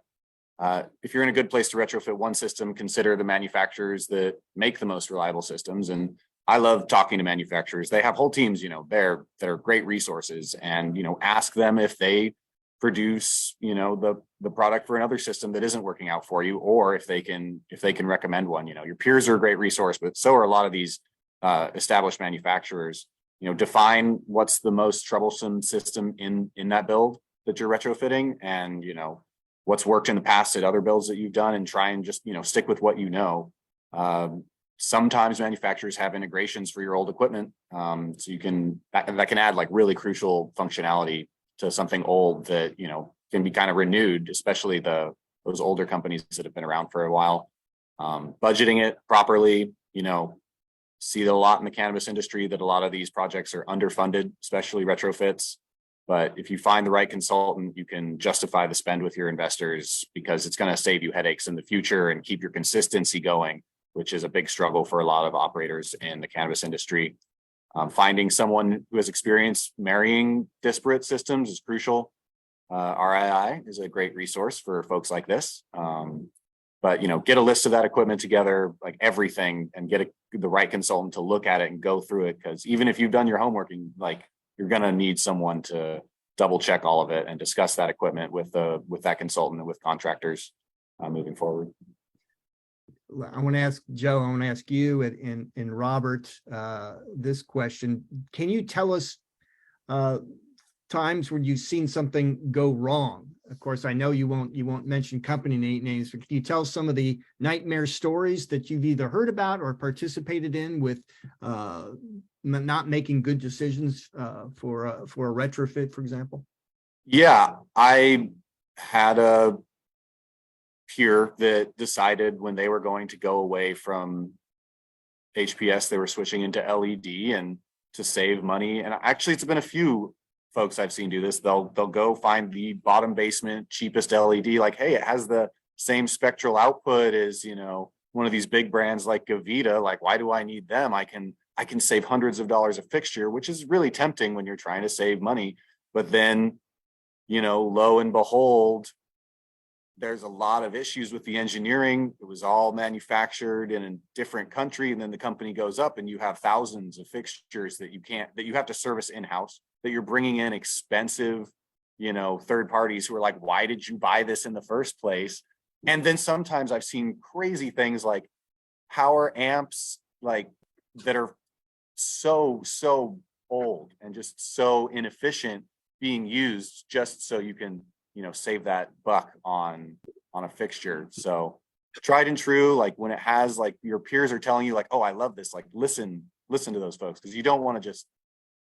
If you're in a good place to retrofit one system, consider the manufacturers that make the most reliable systems. And I love talking to manufacturers. They have whole teams, that are great resources, and, ask them if they produce, the product for another system that isn't working out for you, or if they can recommend one. Your peers are a great resource, but so are a lot of these established manufacturers. Define what's the most troublesome system in that build that you're retrofitting, and what's worked in the past at other builds that you've done, and try and just stick with what sometimes manufacturers have integrations for your old equipment, so you can that can add like really crucial functionality to something old that can be kind of renewed, especially those older companies that have been around for a while. Budgeting it properly, see a lot in the cannabis industry that a lot of these projects are underfunded, especially retrofits. But if you find the right consultant, you can justify the spend with your investors because it's going to save you headaches in the future and keep your consistency going, which is a big struggle for a lot of operators in the cannabis industry. Finding someone who has experience marrying disparate systems is crucial. RII is a great resource for folks like this. But, you know, get a list of that equipment together, like everything, and get the right consultant to look at it and go through it. Because even if you've done your homework, you're going to need someone to double check all of it and discuss that equipment with that consultant and with contractors moving forward. I want to ask Joe, I want to ask you and Robert this question. Can you tell us times when you've seen something go wrong? Of course, I know you won't mention company names, but can you tell some of the nightmare stories that you've either heard about or participated in with not making good decisions for a retrofit, for example? Yeah, I had a peer that decided when they were going to go away from HPS, they were switching into LED, and to save money. And actually, it's been a few folks I've seen do this. They'll go find the bottom basement cheapest LED, like, hey, it has the same spectral output as, you know, one of these big brands like Gavita. Like, why do I need them? I can save hundreds of dollars a fixture, which is really tempting when you're trying to save money. But then, you know, lo and behold, there's a lot of issues with the engineering. It was all manufactured in a different country. And then the company goes up and you have thousands of fixtures that you have to service in-house, that you're bringing in expensive, you know, third parties who are like, why did you buy this in the first place? And then sometimes I've seen crazy things like power amps, like, that are so old and just so inefficient being used just so you can, you know, save that buck on a fixture. So tried and true, like when it has, like, your peers are telling you like, oh, I love this, like, listen to those folks, because you don't want to just,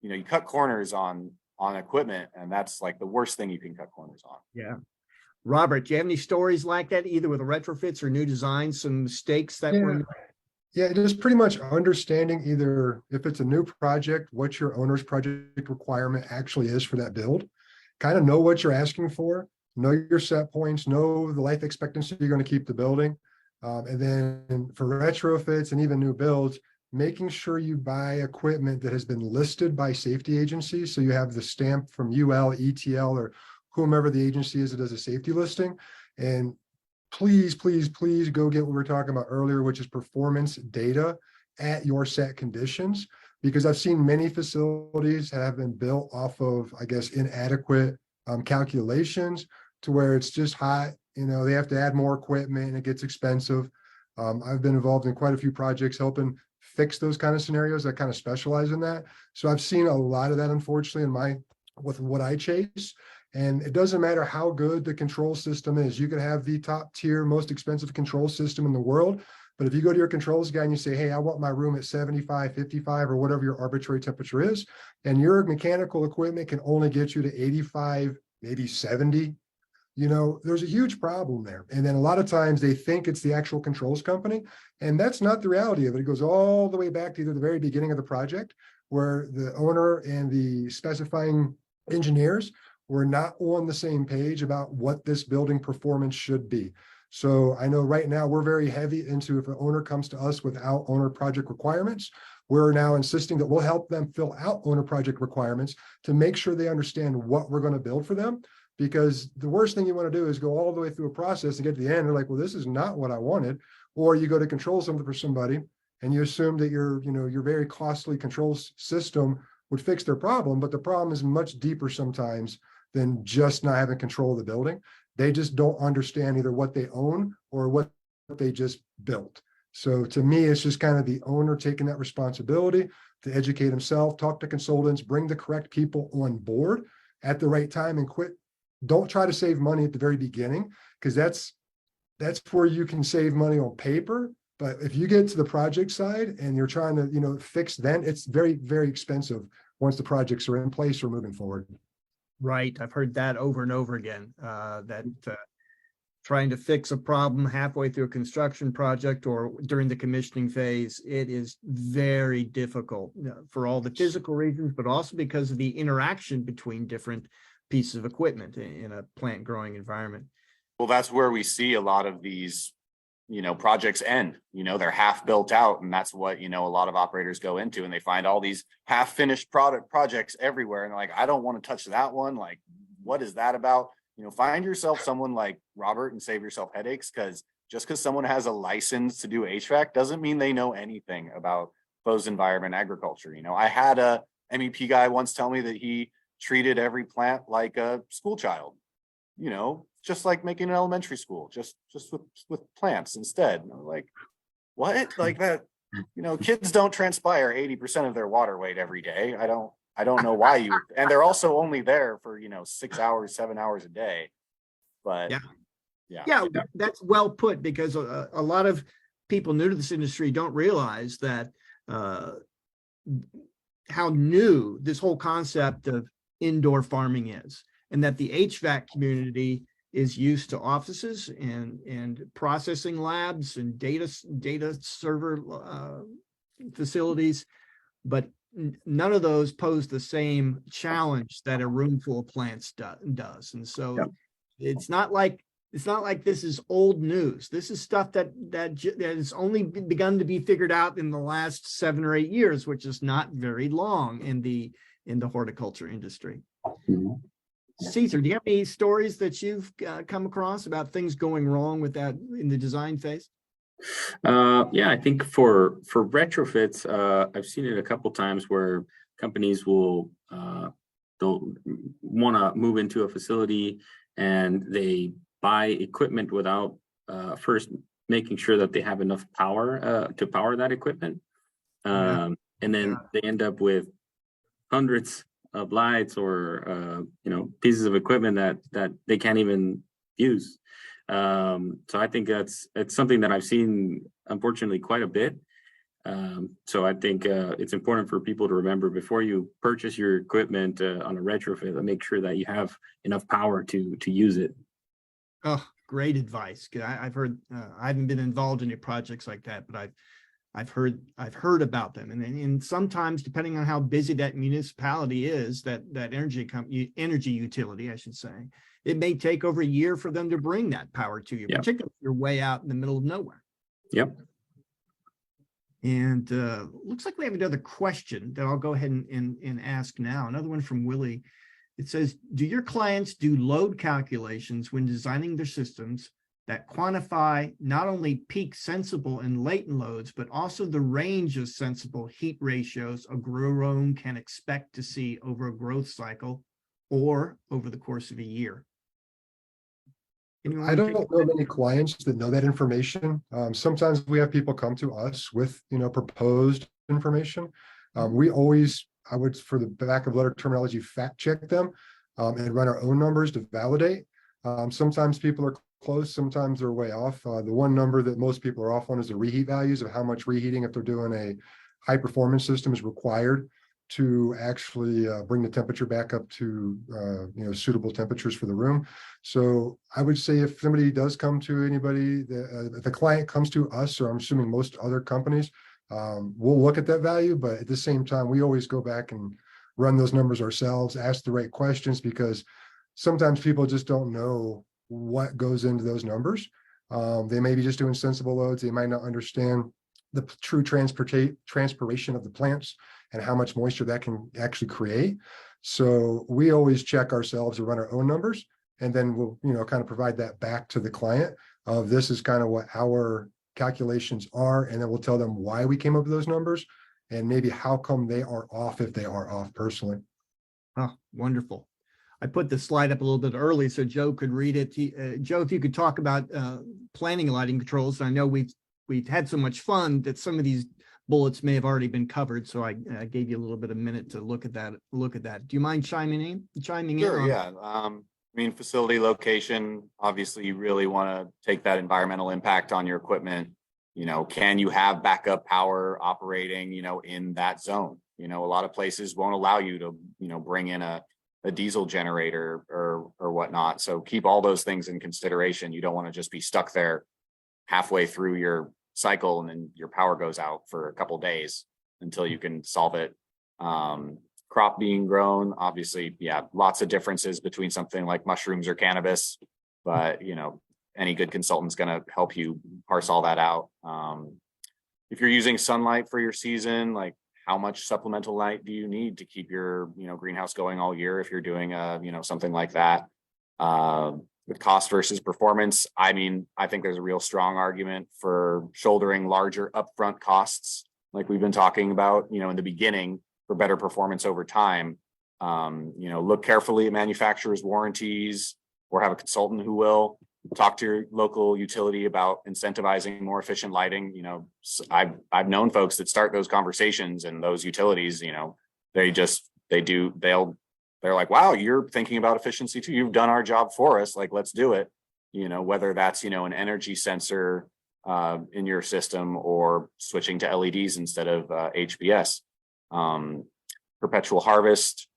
you know, you cut corners on equipment, and that's like the worst thing you can cut corners on. Yeah. Robert, do you have any stories like that, either with the retrofits or new designs, some mistakes that were? Yeah, just pretty much understanding either if it's a new project, what your owner's project requirement actually is for that build. Kind of know what you're asking for, know your set points, know the life expectancy you're going to keep the building. And then for retrofits and even new builds, making sure you buy equipment that has been listed by safety agencies. So you have the stamp from UL, ETL, or whomever the agency is that does a safety listing. And please go get what we were talking about earlier, which is performance data at your set conditions. Because I've seen many facilities that have been built off of, I guess, inadequate calculations, to where it's just hot, you know, they have to add more equipment and it gets expensive. I've been involved in quite a few projects helping fix those kind of scenarios. I kind of specialize in that. So I've seen a lot of that, unfortunately, with what I chase. And it doesn't matter how good the control system is. You can have the top tier, most expensive control system in the world. But if you go to your controls guy and you say, hey, I want my room at 75, 55, or whatever your arbitrary temperature is, and your mechanical equipment can only get you to 85, maybe 70, you know, there's a huge problem there. And then a lot of times they think it's the actual controls company, and that's not the reality of it. It goes all the way back to either the very beginning of the project, where the owner and the specifying engineers were not on the same page about what this building performance should be. So I know right now we're very heavy into, if an owner comes to us without owner project requirements, we're now insisting that we'll help them fill out owner project requirements to make sure they understand what we're going to build for them. Because the worst thing you want to do is go all the way through a process and get to the end and they're like, well, this is not what I wanted. Or you go to control something for somebody and you assume that your very costly controls system would fix their problem, but the problem is much deeper sometimes than just not having control of the building. They just don't understand either what they own or what they just built. So to me, it's just kind of the owner taking that responsibility to educate himself, talk to consultants, bring the correct people on board at the right time, and quit. Don't try to save money at the very beginning, because that's where you can save money on paper. But if you get to the project side and you're trying to, fix, then it's very, very expensive once the projects are in place or moving forward. Right. I've heard that over and over again, that trying to fix a problem halfway through a construction project or during the commissioning phase, it is very difficult for all the physical reasons, but also because of the interaction between different pieces of equipment in a plant growing environment. Well, that's where we see a lot of these, projects end. They're half built out, and that's what, a lot of operators go into, and they find all these half finished projects everywhere. And they're like, I don't want to touch that one. Like, what is that about? Find yourself someone like Robert and save yourself headaches, because just because someone has a license to do HVAC doesn't mean they know anything about closed environment agriculture. I had a MEP guy once tell me that he treated every plant like a school child, just like making an elementary school, just with plants instead. And I'm like, what? Like that, kids don't transpire 80% of their water weight every day. I don't know why you, and they're also only there for, 6 hours, 7 hours a day. But yeah, that's well put, because a lot of people new to this industry don't realize that how new this whole concept of indoor farming is, and that the HVAC community is used to offices and processing labs and data server facilities, but none of those pose the same challenge that a room full of plants does. And so it's not like this is old news. This is stuff that has only begun to be figured out in the last 7 or 8 years, which is not very long in the horticulture industry. Mhm. Cesar, do you have any stories that you've come across about things going wrong with that in the design phase? Yeah, I think for retrofits, I've seen it a couple times where companies will they'll want to move into a facility and they buy equipment without first making sure that they have enough power to power that equipment, and then they end up with hundreds of lights or pieces of equipment that they can't even use. So I think it's something that I've seen, unfortunately, quite a bit. So I think it's important for people to remember before you purchase your equipment on a retrofit, make sure that you have enough power to use it. Oh, great advice. I've heard, I haven't been involved in any projects like that, but I've heard about them, and sometimes, depending on how busy that municipality is, that energy utility, I should say, it may take over a year for them to bring that power to you, particularly if you're way out in the middle of nowhere. Yep. And looks like we have another question that I'll go ahead and ask now. Another one from Willie. It says, do your clients do load calculations when designing their systems that quantify not only peak sensible and latent loads, but also the range of sensible heat ratios a grower can expect to see over a growth cycle or over the course of a year? I don't know many clients that know that information. Sometimes we have people come to us with, proposed information. We always, I would, for the lack of better terminology, fact check them and run our own numbers to validate. Sometimes people are close, sometimes they're way off. The one number that most people are off on is the reheat values of how much reheating, if they're doing a high performance system, is required to actually bring the temperature back up to suitable temperatures for the room. So I would say if somebody does come to anybody, if the client comes to us, or I'm assuming most other companies, we'll look at that value, but at the same time, we always go back and run those numbers ourselves, ask the right questions, because sometimes people just don't know what goes into those numbers. They may be just doing sensible loads. They might not understand the true transpiration of the plants and how much moisture that can actually create. So we always check ourselves and run our own numbers, and then we'll, kind of provide that back to the client of this is kind of what our calculations are. And then we'll tell them why we came up with those numbers and maybe how come they are off, if they are off personally. Oh, wonderful. I put the slide up a little bit early so Joe could read it. Joe, if you could talk about planning lighting controls. I know we've had so much fun that some of these bullets may have already been covered, so I gave you a little bit of a minute to look at that. Do you mind chiming in? Sure, yeah. Facility location, obviously you really want to take that environmental impact on your equipment. Can you have backup power operating, in that zone? A lot of places won't allow you to, bring in a a diesel generator or whatnot. So keep all those things in consideration. You don't want to just be stuck there halfway through your cycle and then your power goes out for a couple days until you can solve it. Crop being grown, obviously, yeah, lots of differences between something like mushrooms or cannabis, but you know, any good consultant's going to help you parse all that out. If you're using sunlight for your season, like how much supplemental light do you need to keep your, you know, greenhouse going all year if you're doing you know, something like that. With cost versus performance, I mean, I think there's a real strong argument for shouldering larger upfront costs, like we've been talking about, you know, in the beginning, for better performance over time. You know, look carefully at manufacturers' warranties, or have a consultant who will. Talk to your local utility about incentivizing more efficient lighting. You know, I've known folks that start those conversations, and those utilities, you know, they're like, wow, you're thinking about efficiency too. You've done our job for us. Like, let's do it. You know, whether that's, you know, an energy sensor in your system, or switching to LEDs instead of HBS. Perpetual harvest,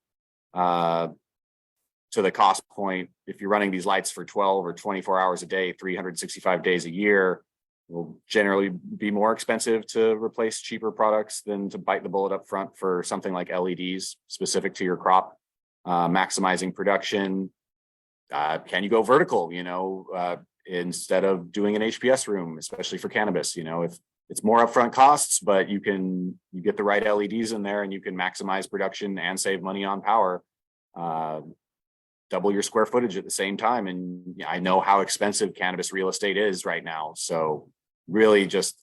to the cost point, if you're running these lights for 12 or 24 hours a day, 365 days a year, will generally be more expensive to replace cheaper products than to bite the bullet up front for something like LEDs specific to your crop. Maximizing production, can you go vertical, you know, instead of doing an HPS room, especially for cannabis? You know, if it's more upfront costs, but you get the right LEDs in there and you can maximize production and save money on power, double your square footage at the same time. And I know how expensive cannabis real estate is right now. So really just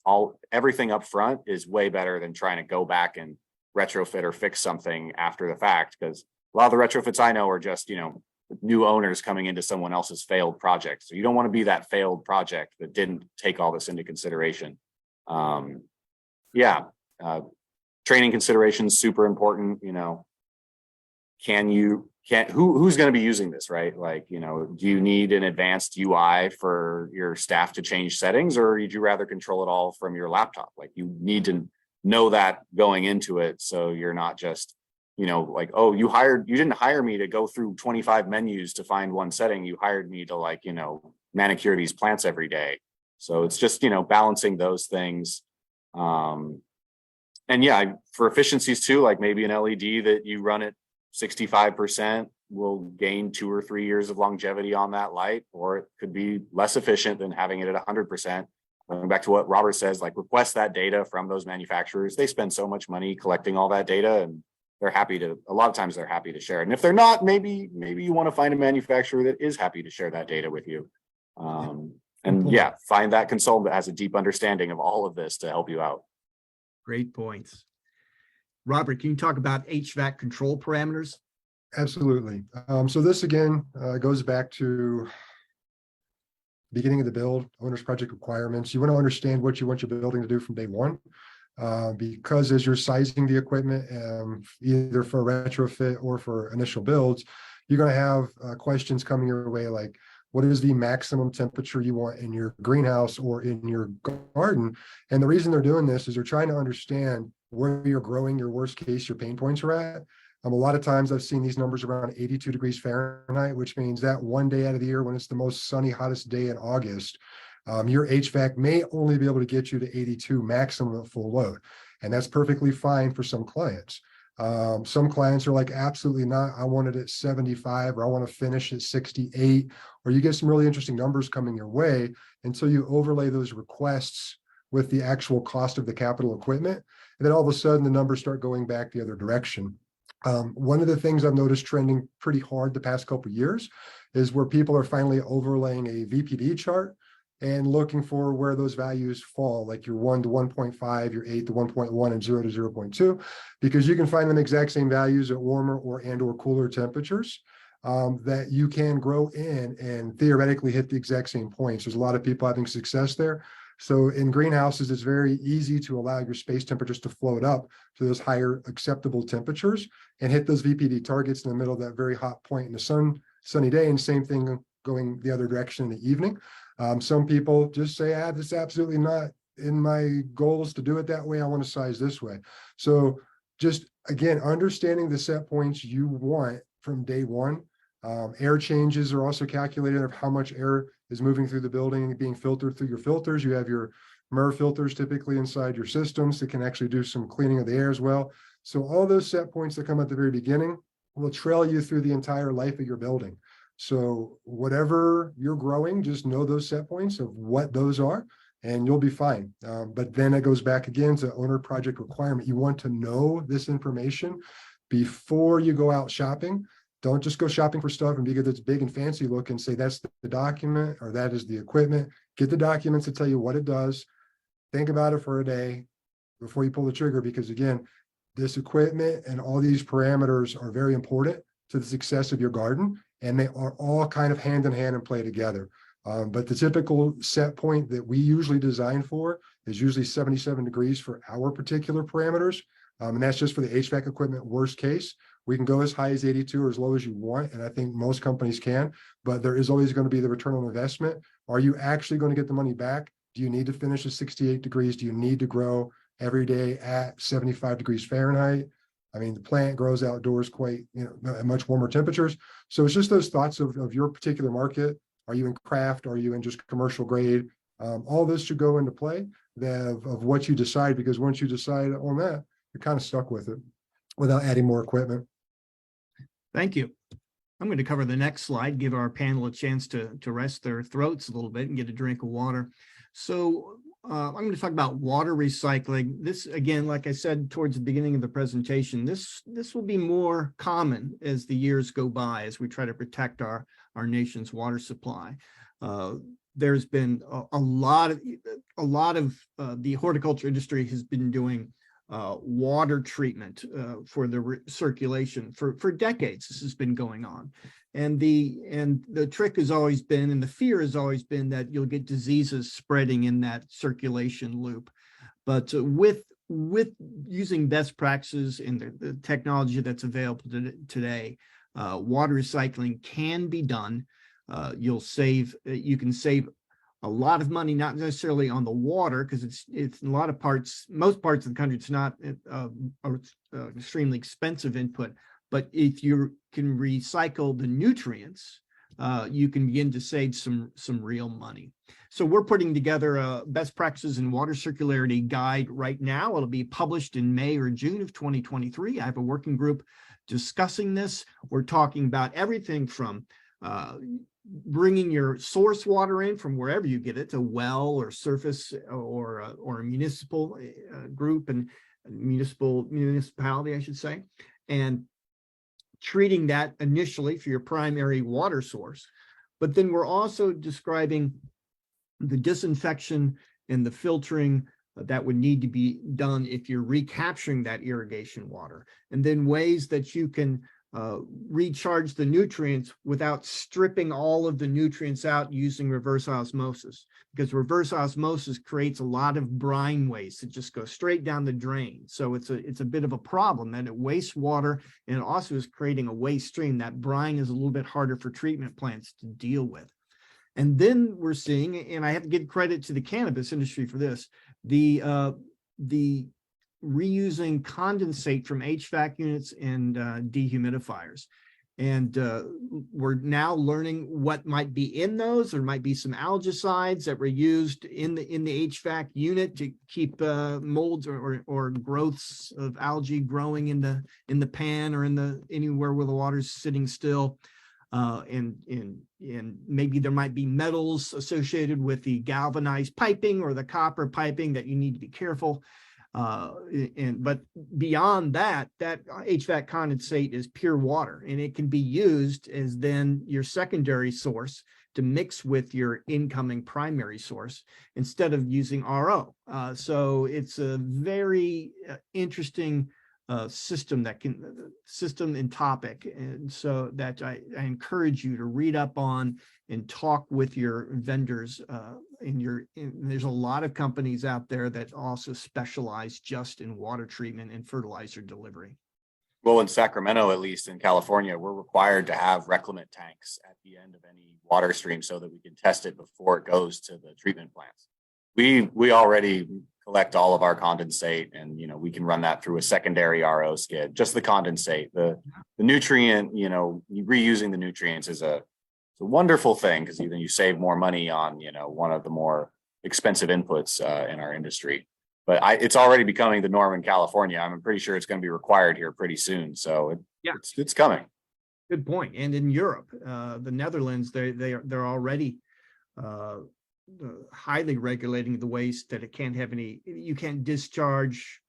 everything up front is way better than trying to go back and retrofit or fix something after the fact. Because a lot of the retrofits I know are just, you know, new owners coming into someone else's failed project. So you don't want to be that failed project that didn't take all this into consideration. Training considerations, super important. You know, who's going to be using this, right? Like, you know, do you need an advanced UI for your staff to change settings, or would you rather control it all from your laptop? Like, you need to know that going into it, so you're not just, you know, like, oh, you didn't hire me to go through 25 menus to find one setting. You hired me to, like, you know, manicure these plants every day. So it's just, you know, balancing those things. And yeah, for efficiencies too, like maybe an LED that you run at 65% will gain 2 or 3 years of longevity on that light, or it could be less efficient than having it at 100%. Going back to what Robert says, like, request that data from those manufacturers. They spend so much money collecting all that data, and a lot of times they're happy to share it. And if they're not, maybe you want to find a manufacturer that is happy to share that data with you. And yeah, find that consultant that has a deep understanding of all of this to help you out. Great points. Robert, can you talk about HVAC control parameters? Absolutely. So this again goes back to beginning of the build, owner's project requirements. You want to understand what you want your building to do from day one, because as you're sizing the equipment, either for retrofit or for initial builds, you're going to have questions coming your way like, what is the maximum temperature you want in your greenhouse or in your garden? And the reason they're doing this is they're trying to understand where you're growing, your worst case, your pain points are at. A lot of times I've seen these numbers around 82 degrees Fahrenheit, which means that one day out of the year when it's the most sunny, hottest day in August, your HVAC may only be able to get you to 82 maximum at full load. And that's perfectly fine for some clients. Some clients are like, absolutely not. I want it at 75, or I want to finish at 68, or you get some really interesting numbers coming your way until you overlay those requests with the actual cost of the capital equipment. And then all of a sudden the numbers start going back the other direction. One of the things I've noticed trending pretty hard the past couple of years is where people are finally overlaying a VPD chart and looking for where those values fall, like your 1 to 1.5, your 8 to 1.1, and 0 to 0.2, because you can find them exact same values at warmer or cooler temperatures that you can grow in and theoretically hit the exact same points. There's a lot of people having success there. So in greenhouses, it's very easy to allow your space temperatures to float up to those higher acceptable temperatures and hit those VPD targets in the middle of that very hot point in the sunny day, and same thing going the other direction in the evening. Some people just say, this is absolutely not in my goals to do it that way. I want to size this way. So just, again, understanding the set points you want from day one. Air changes are also calculated of how much air is moving through the building and being filtered through your filters. You have your MER filters typically inside your systems that can actually do some cleaning of the air as well. So all those set points that come at the very beginning will trail you through the entire life of your building. So whatever you're growing, just know those set points of what those are, and you'll be fine. But then it goes back again to owner project requirement. You want to know this information before you go out shopping. Don't just go shopping for stuff and because it's big and fancy look and say that's the document or that is the equipment. Get the documents to tell you what it does. Think about it for a day before you pull the trigger, because again, this equipment and all these parameters are very important to the success of your garden, and they are all kind of hand in hand and play together. But the typical set point that we usually design for is usually 77 degrees for our particular parameters. And that's just for the HVAC equipment. Worst case, we can go as high as 82 or as low as you want. And I think most companies can, but there is always going to be the return on investment. Are you actually going to get the money back? Do you need to finish at 68 degrees? Do you need to grow every day at 75 degrees Fahrenheit? I mean, the plant grows outdoors quite, at much warmer temperatures. So it's just those thoughts of your particular market. Are you in craft? Are you in just commercial grade? All this should go into play of what you decide, because once you decide on that, you're kind of stuck with it without adding more equipment. Thank you. I'm going to cover the next slide, give our panel a chance to rest their throats a little bit and get a drink of water. So I'm going to talk about water recycling. This, again, like I said towards the beginning of the presentation, this will be more common as the years go by, as we try to protect our nation's water supply. There's been a lot of the horticulture industry has been doing water treatment for the circulation for decades. This has been going on, and the trick has always been, and the fear has always been, that you'll get diseases spreading in that circulation loop. But with using best practices and the technology that's available today, water recycling can be done. You can save a lot of money, not necessarily on the water, because it's in a lot of most parts of the country, it's not extremely expensive input. But if you can recycle the nutrients, you can begin to save some real money. So we're putting together a best practices in water circularity guide right now. It'll be published in May or June of 2023. I have a working group discussing this. We're talking about everything from bringing your source water in from wherever you get it, to well or surface or a municipal group and municipality, I should say, and treating that initially for your primary water source. But then we're also describing the disinfection and the filtering that would need to be done if you're recapturing that irrigation water, and then ways that you can recharge the nutrients without stripping all of the nutrients out using reverse osmosis, because reverse osmosis creates a lot of brine waste that just goes straight down the drain. So it's a bit of a problem, and it wastes water, and it also is creating a waste stream. That brine is a little bit harder for treatment plants to deal with. And then we're seeing, and I have to give credit to the cannabis industry for this, the reusing condensate from HVAC units and dehumidifiers. And we're now learning what might be in those. There might be some algicides that were used in the HVAC unit to keep molds or growths of algae growing in the pan or anywhere where the water's sitting still. And maybe there might be metals associated with the galvanized piping or the copper piping that you need to be careful. But beyond that HVAC condensate is pure water, and it can be used as then your secondary source to mix with your incoming primary source instead of using RO. So it's a very interesting system and topic, and so that I encourage you to read up on and talk with your vendors. There's a lot of companies out there that also specialize just in water treatment and fertilizer delivery. Well, in Sacramento, at least in California, we're required to have reclamant tanks at the end of any water stream so that we can test it before it goes to the treatment plants. We already collect all of our condensate, and we can run that through a secondary RO skid, just the condensate. The nutrient, reusing the nutrients is a wonderful thing, because even you save more money on one of the more expensive inputs in our industry. But it's already becoming the norm in California. I'm pretty sure it's going to be required here pretty soon. So it's coming. Good point. And in Europe, the Netherlands, they're already highly regulating the waste, that it can't have you can't discharge.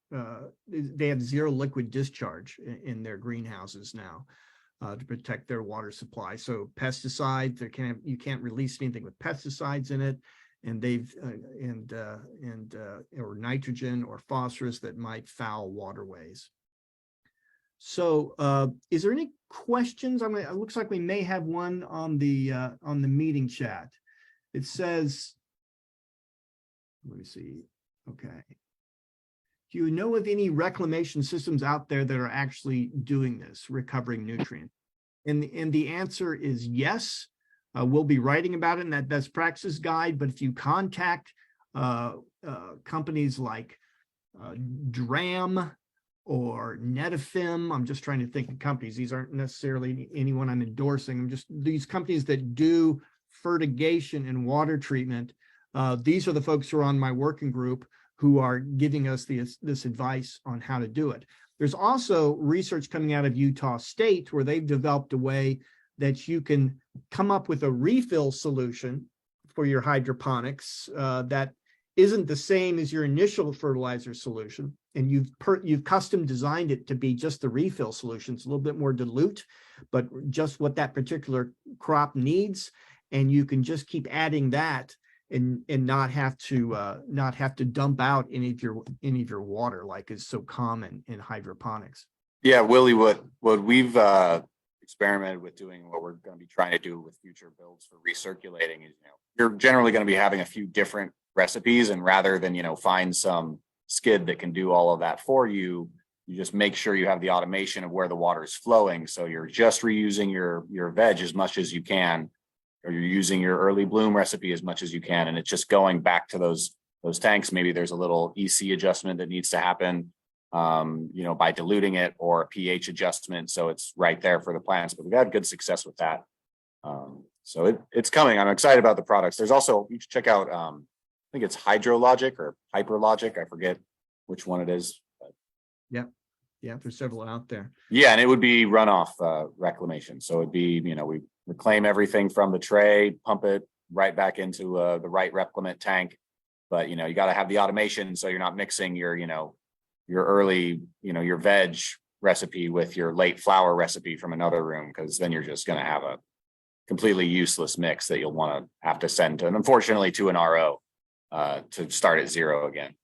They have zero liquid discharge in their greenhouses now to protect their water supply. So pesticides, you can't release anything with pesticides in it, and or nitrogen or phosphorus that might foul waterways. So is there any questions? It looks like we may have one on the meeting chat. It says, let me see. Okay. Do you know of any reclamation systems out there that are actually doing this, recovering nutrients? And the answer is yes. We'll be writing about it in that best practices guide, but if you contact companies like DRAM or Netafim, I'm just trying to think of companies. These aren't necessarily anyone I'm endorsing. I'm just these companies that do fertigation and water treatment. These are the folks who are on my working group who are giving us this advice on how to do it. There's also research coming out of Utah State where they've developed a way that you can come up with a refill solution for your hydroponics that isn't the same as your initial fertilizer solution. And you've custom designed it to be just the refill solution. It's a little bit more dilute, but just what that particular crop needs. And you can just keep adding that and not have to dump out any of your water like is so common in hydroponics. Yeah, Willie, what we've experimented with doing, what we're going to be trying to do with future builds for recirculating is, you're generally going to be having a few different recipes, and rather than find some skid that can do all of that for you, you just make sure you have the automation of where the water is flowing, so you're just reusing your veg as much as you can, or you're using your early bloom recipe as much as you can, and it's just going back to those tanks. Maybe there's a little EC adjustment that needs to happen by diluting it, or a pH adjustment, so it's right there for the plants. But we've had good success with that. So it's coming. I'm excited about the products. There's also, you should check out, I think it's Hydrologic or Hyperlogic. I forget which one it is. But Yeah, there's several out there. yeah, and it would be runoff reclamation. So it'd be, we reclaim everything from the tray, pump it right back into the right reclamant tank. But, you got to have the automation, so you're not mixing your early, your veg recipe with your late flower recipe from another room, because then you're just going to have a completely useless mix that you'll want to have to send to, and unfortunately, to an RO to start at zero again.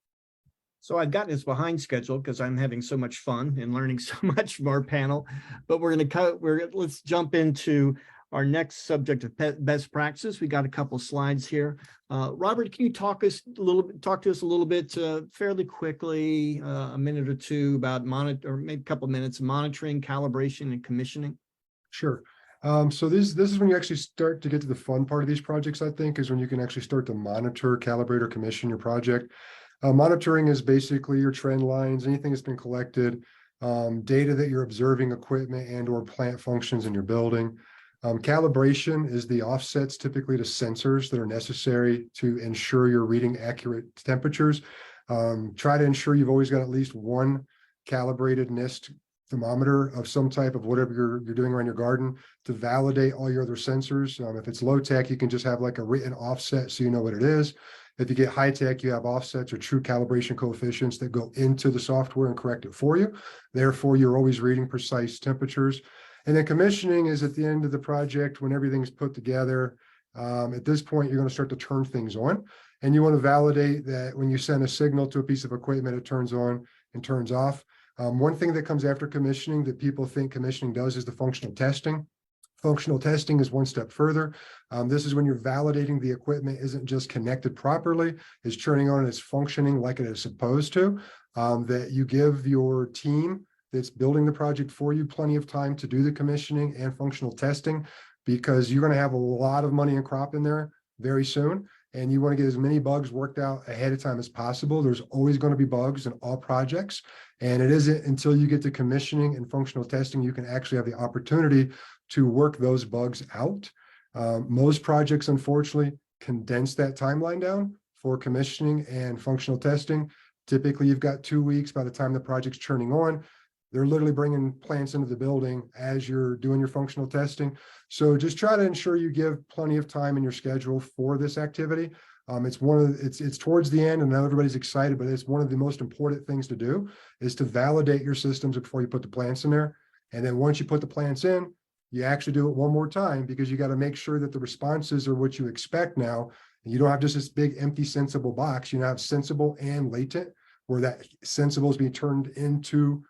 So I've gotten this behind schedule because I'm having so much fun and learning so much from our panel. But let's jump into our next subject of best practices. We got a couple slides here. Robert, can you talk to us a little bit fairly quickly, a minute or two, about or maybe a couple of minutes, monitoring, calibration, and commissioning? Sure. So this is when you actually start to get to the fun part of these projects, I think, is when you can actually start to monitor, calibrate, or commission your project. Monitoring is basically your trend lines, anything that's been collected, data that you're observing, equipment and or plant functions in your building. Calibration is the offsets typically to sensors that are necessary to ensure you're reading accurate temperatures. Try to ensure you've always got at least one calibrated NIST thermometer of some type of whatever you're doing around your garden to validate all your other sensors. If it's low tech, you can just have like a written offset so you know what it is. If you get high tech, you have offsets or true calibration coefficients that go into the software and correct it for you. Therefore, you're always reading precise temperatures. And then commissioning is at the end of the project when everything's put together. At this point, you're going to start to turn things on. And you want to validate that when you send a signal to a piece of equipment, it turns on and turns off. One thing that comes after commissioning that people think commissioning does is the functional testing. Functional testing is one step further. This is when you're validating the equipment isn't just connected properly, it's turning on and it's functioning like it is supposed to, that you give your team that's building the project for you plenty of time to do the commissioning and functional testing, because you're going to have a lot of money and crop in there very soon. and you want to get as many bugs worked out ahead of time as possible. There's always going to be bugs in all projects. And it isn't until you get to commissioning and functional testing, you can actually have the opportunity to work those bugs out. Most projects, unfortunately, condense that timeline down for commissioning and functional testing. Typically, you've got 2 weeks by the time the project's turning on. They're literally bringing plants into the building as you're doing your functional testing. So just try to ensure you give plenty of time in your schedule for this activity. It's towards the end, and now everybody's excited, but it's one of the most important things to do is to validate your systems before you put the plants in there. And then once you put the plants in, you actually do it one more time, because you got to make sure that the responses are what you expect now. And you don't have just this big empty sensible box. You have sensible and latent, where that sensible is being turned into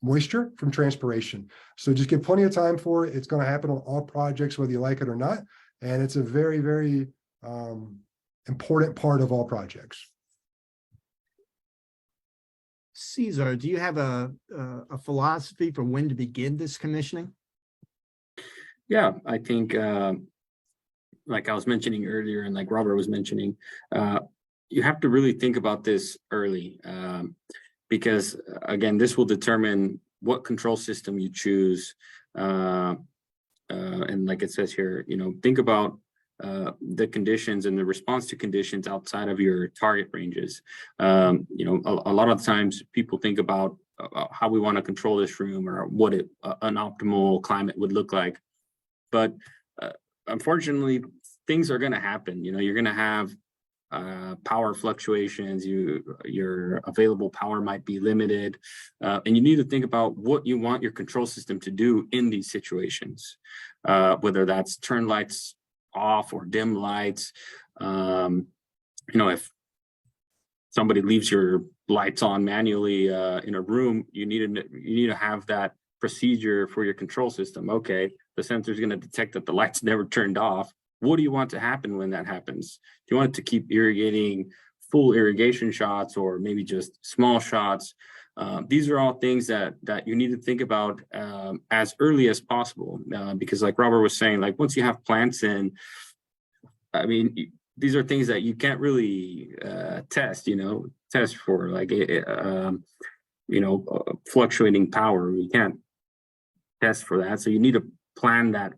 moisture from transpiration. So just give plenty of time for it. It's going to happen on all projects, whether you like it or not. And it's a very, very important part of all projects. Cesar, do you have a philosophy for when to begin this commissioning? Yeah, I think, like I was mentioning earlier, and like Robert was mentioning, you have to really think about this early, because again, this will determine what control system you choose. And like it says here, think about the conditions and the response to conditions outside of your target ranges. A lot of times people think about how we want to control this room, or what an optimal climate would look like. But unfortunately, things are going to happen. You're going to have power fluctuations. Your available power might be limited, and you need to think about what you want your control system to do in these situations, whether that's turn lights off or dim lights. If somebody leaves your lights on manually in a room, you need to have that procedure for your control system. Okay, the sensor is going to detect that the light's never turned off. What do you want to happen when that happens? Do you want it to keep irrigating full irrigation shots, or maybe just small shots? These are all things that you need to think about as early as possible, because like Robert was saying, like once you have plants in, I mean, these are things that you can't really test for, like, fluctuating power. You can't test for that. So you need to plan that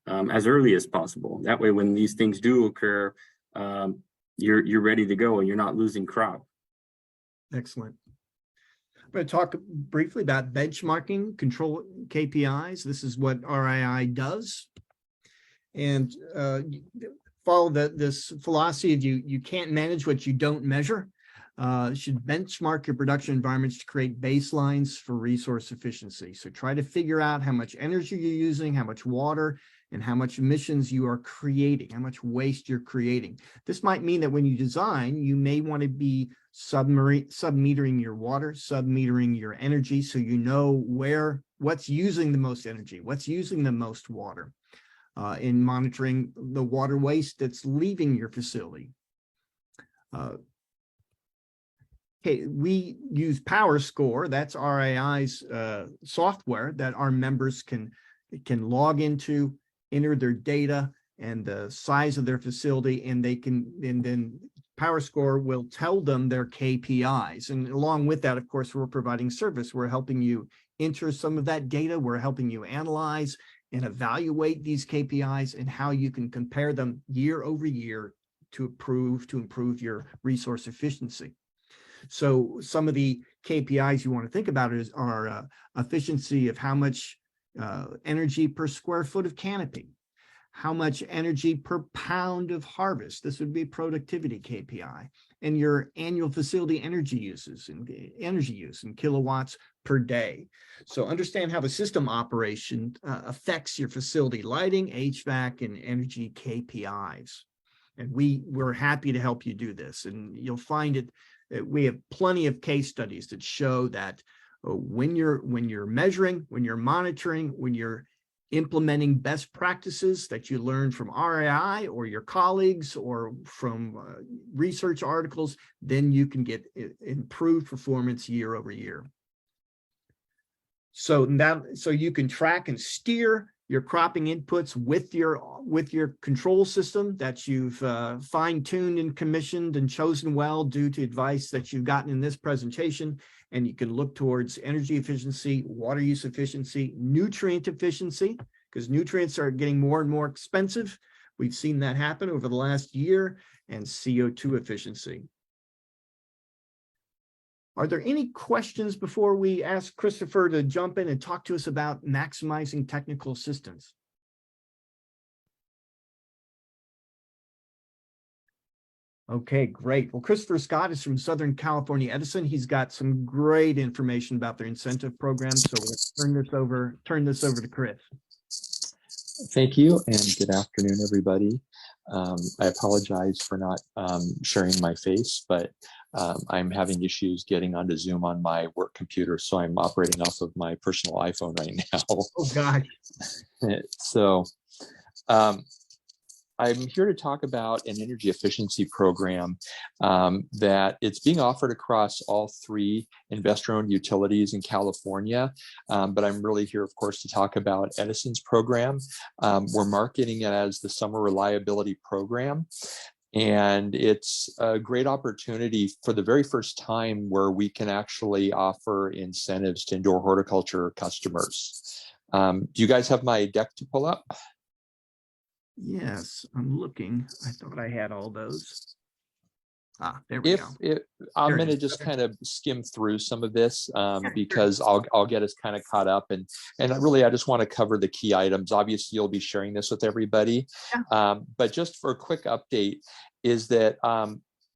as early as possible. That way, when these things do occur, you're ready to go and you're not losing crop. Excellent. I'm going to talk briefly about benchmarking control KPIs. This is what RII does. And follow this philosophy of you can't manage what you don't measure. Should benchmark your production environments to create baselines for resource efficiency. So try to figure out how much energy you're using, how much water, and how much emissions you are creating, how much waste you're creating. This might mean that when you design, you may want to be sub-metering your water, sub-metering your energy, so you know what's using the most energy, what's using the most water, in monitoring the water waste that's leaving your facility. Okay, we use PowerScore. That's RII's software that our members can log into, enter their data and the size of their facility, and then PowerScore will tell them their KPIs. And along with that, of course, we're providing service. We're helping you enter some of that data. We're helping you analyze and evaluate these KPIs and how you can compare them year over year to improve your resource efficiency. So some of the KPIs you want to think about are efficiency of how much energy per square foot of canopy, how much energy per pound of harvest. This would be productivity KPI, and your annual facility energy use in kilowatts per day. So understand how the system operation affects your facility lighting, HVAC, and energy KPIs. And we're happy to help you do this. And you'll find it. We have plenty of case studies that show that when you're measuring, when you're monitoring, when you're implementing best practices that you learn from RII or your colleagues or from research articles, then you can get improved performance year over year. So you can track and steer your cropping inputs with your control system that you've fine-tuned and commissioned and chosen well due to advice that you've gotten in this presentation. And you can look towards energy efficiency, water use efficiency, nutrient efficiency, because nutrients are getting more and more expensive. We've seen that happen over the last year, and CO2 efficiency. Are there any questions before we ask Christopher to jump in and talk to us about maximizing technical assistance? Okay, great. Well, Christopher Scott is from Southern California Edison. He's got some great information about their incentive program. So we'll turn this over to Chris. Thank you, and good afternoon, everybody. I apologize for not sharing my face, but I'm having issues getting onto Zoom on my work computer, so I'm operating off of my personal iPhone right now. Oh, gosh. So I'm here to talk about an energy efficiency program that it's being offered across all 3 investor-owned utilities in California. But I'm really here, of course, to talk about Edison's program. We're marketing it as the Summer Reliability Program. And it's a great opportunity for the very first time where we can actually offer incentives to indoor horticulture customers. Do you guys have my deck to pull up? Yes, I'm looking. I thought I had all those. Ah, there we go. I'm going to just kind of skim through some of this because I'll get us kind of caught up, and really I just want to cover the key items. Obviously, you'll be sharing this with everybody, but just for a quick update, is that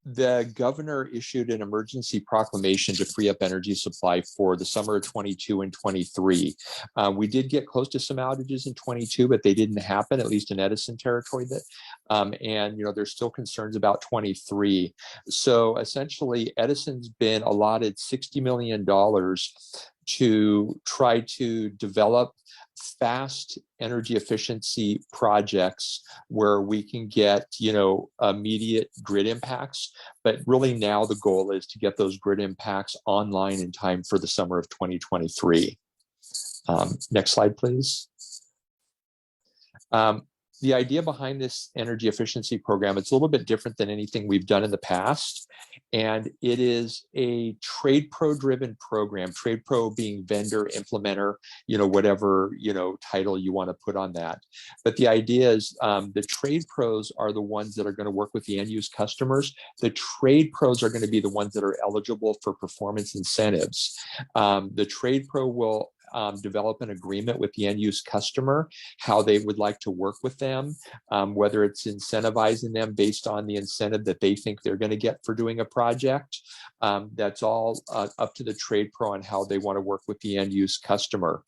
the governor issued an emergency proclamation to free up energy supply for the summer of 22 and 23. We did get close to some outages in 22, but they didn't happen, at least in Edison territory. And there's still concerns about 23. So essentially, Edison's been allotted $60 million to try to develop fast energy efficiency projects where we can get, immediate grid impacts. But really now the goal is to get those grid impacts online in time for the summer of 2023. Next slide, please. The idea behind this energy efficiency program, it's a little bit different than anything we've done in the past. And it is a trade pro driven program, trade pro being vendor, implementer, whatever, title you want to put on that. But the idea is the trade pros are the ones that are going to work with the end use customers. The trade pros are going to be the ones that are eligible for performance incentives. The trade pro will develop an agreement with the end use customer, how they would like to work with them, whether it's incentivizing them based on the incentive that they think they're going to get for doing a project. That's all up to the trade pro on how they want to work with the end use customer.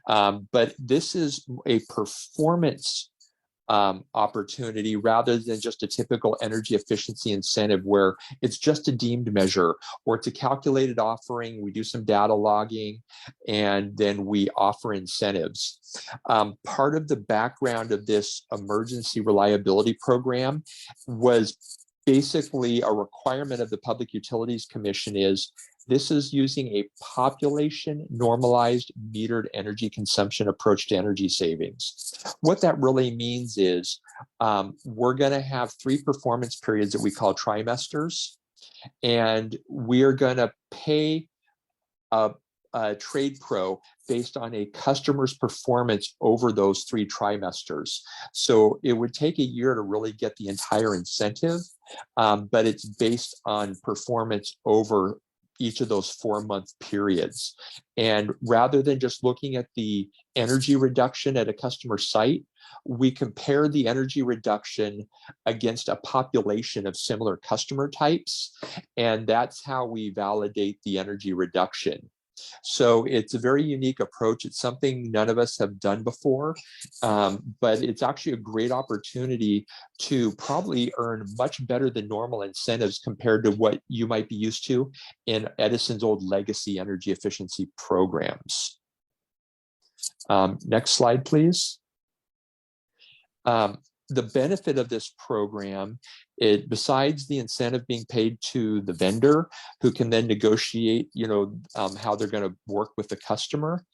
But this is a performance opportunity rather than just a typical energy efficiency incentive where it's just a deemed measure or it's a calculated offering. We do some data logging and then we offer incentives. Part of the background of this emergency reliability program was basically a requirement of the Public Utilities Commission is this is using a population normalized metered energy consumption approach to energy savings. What that really means is we're going to have 3 performance periods that we call trimesters, and we're going to pay a trade pro based on a customer's performance over those 3 trimesters. So it would take a year to really get the entire incentive, but it's based on performance over each of those 4-month periods. And rather than just looking at the energy reduction at a customer site, we compare the energy reduction against a population of similar customer types. And that's how we validate the energy reduction. So it's a very unique approach. It's something none of us have done before, but it's actually a great opportunity to probably earn much better than normal incentives compared to what you might be used to in Edison's old legacy energy efficiency programs. Next slide, please. The benefit of this program Besides the incentive being paid to the vendor, who can then negotiate, how they're going to work with the customer.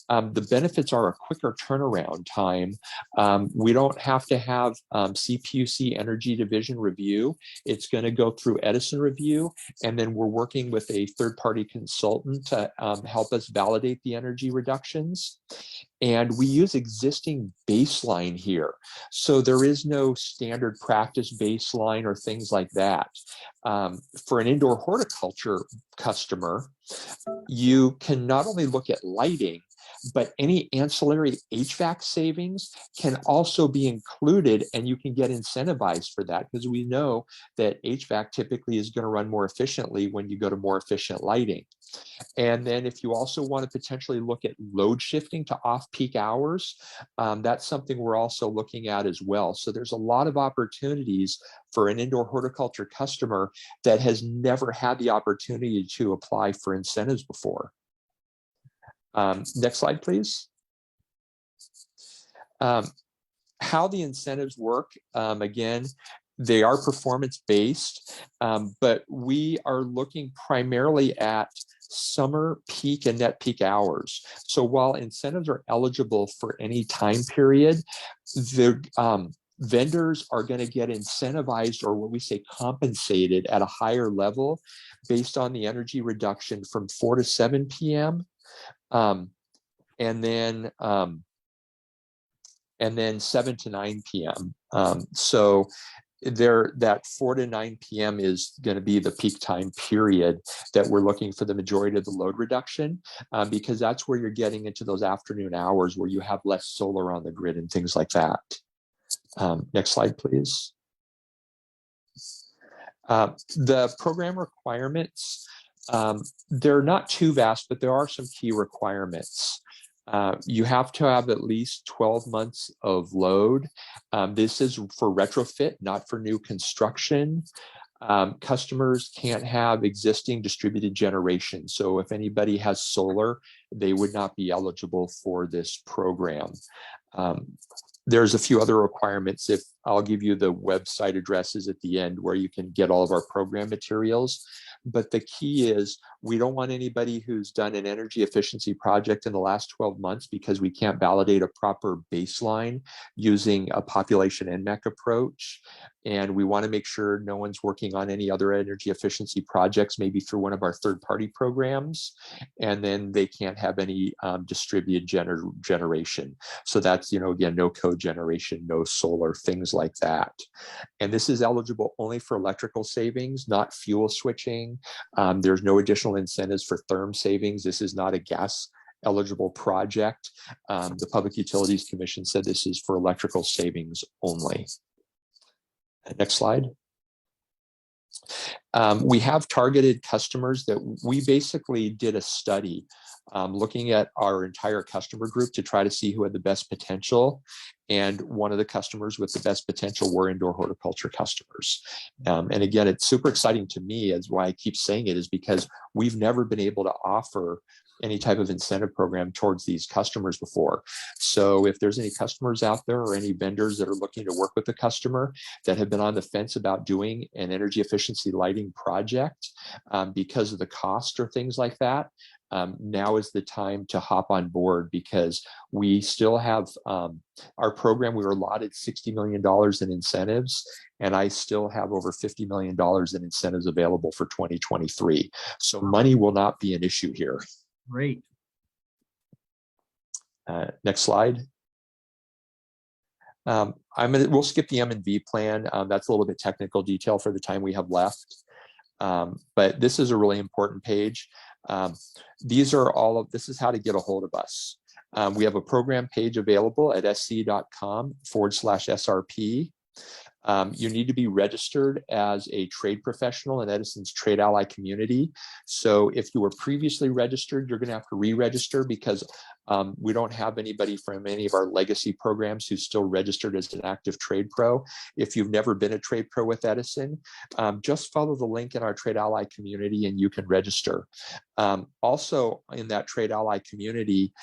The benefits are a quicker turnaround time. We don't have to have CPUC Energy Division review. It's going to go through Edison review, and then we're working with a third-party consultant to help us validate the energy reductions. And we use existing baseline here. So there is no standard practice baseline or things like that. For an indoor horticulture customer, you can not only look at lighting, but any ancillary HVAC savings can also be included, and you can get incentivized for that, because we know that HVAC typically is going to run more efficiently when you go to more efficient lighting. And then if you also want to potentially look at load shifting to off-peak hours, that's something we're also looking at as well. So there's a lot of opportunities for an indoor horticulture customer that has never had the opportunity to apply for incentives before. Next slide, please. How the incentives work, again, they are performance-based, but we are looking primarily at summer peak and net peak hours. So while incentives are eligible for any time period, the vendors are going to get incentivized, or what we say compensated, at a higher level based on the energy reduction from 4 to 7 p.m. And then 7 to 9 p.m. So that 4 to 9 p.m. is going to be the peak time period that we're looking for the majority of the load reduction, because that's where you're getting into those afternoon hours where you have less solar on the grid and things like that. Next slide, please. The program requirements, they're not too vast, but there are some key requirements. You have to have at least 12 months of load. This is for retrofit, not for new construction. Customers can't have existing distributed generation. So if anybody has solar, they would not be eligible for this program. There's a few other requirements. If I'll give you the website addresses at the end where you can get all of our program materials. But the key is we don't want anybody who's done an energy efficiency project in the last 12 months, because we can't validate a proper baseline using a population NMEC approach. And we want to make sure no one's working on any other energy efficiency projects, maybe through one of our third-party programs. And then they can't have any distributed generation. So that's, again, no cogeneration, no solar, things like that. And this is eligible only for electrical savings, not fuel switching. There's no additional incentives for therm savings. This is not a gas eligible project. The Public Utilities Commission said this is for electrical savings only. Next slide. We have targeted customers that we basically did a study looking at our entire customer group to try to see who had the best potential. And one of the customers with the best potential were indoor horticulture customers. And again, it's super exciting to me, as why I keep saying it, is because we've never been able to offer any type of incentive program towards these customers before. So if there's any customers out there or any vendors that are looking to work with the customer that have been on the fence about doing an energy efficiency lighting project because of the cost or things like that, now is the time to hop on board, because we still have our program. We were allotted $60 million in incentives, and I still have over $50 million in incentives available for 2023. So money will not be an issue here. Great. Next slide. We'll skip the M&V plan. That's a little bit technical detail for the time we have left. But this is a really important page. This is how to get a hold of us. We have a program page available at sc.com/SRP. You need to be registered as a trade professional in Edison's Trade Ally community. So if you were previously registered, you're going to have to re-register, because we don't have anybody from any of our legacy programs who's still registered as an active trade pro. If you've never been a trade pro with Edison, just follow the link in our Trade Ally community and you can register. Also in that Trade Ally community,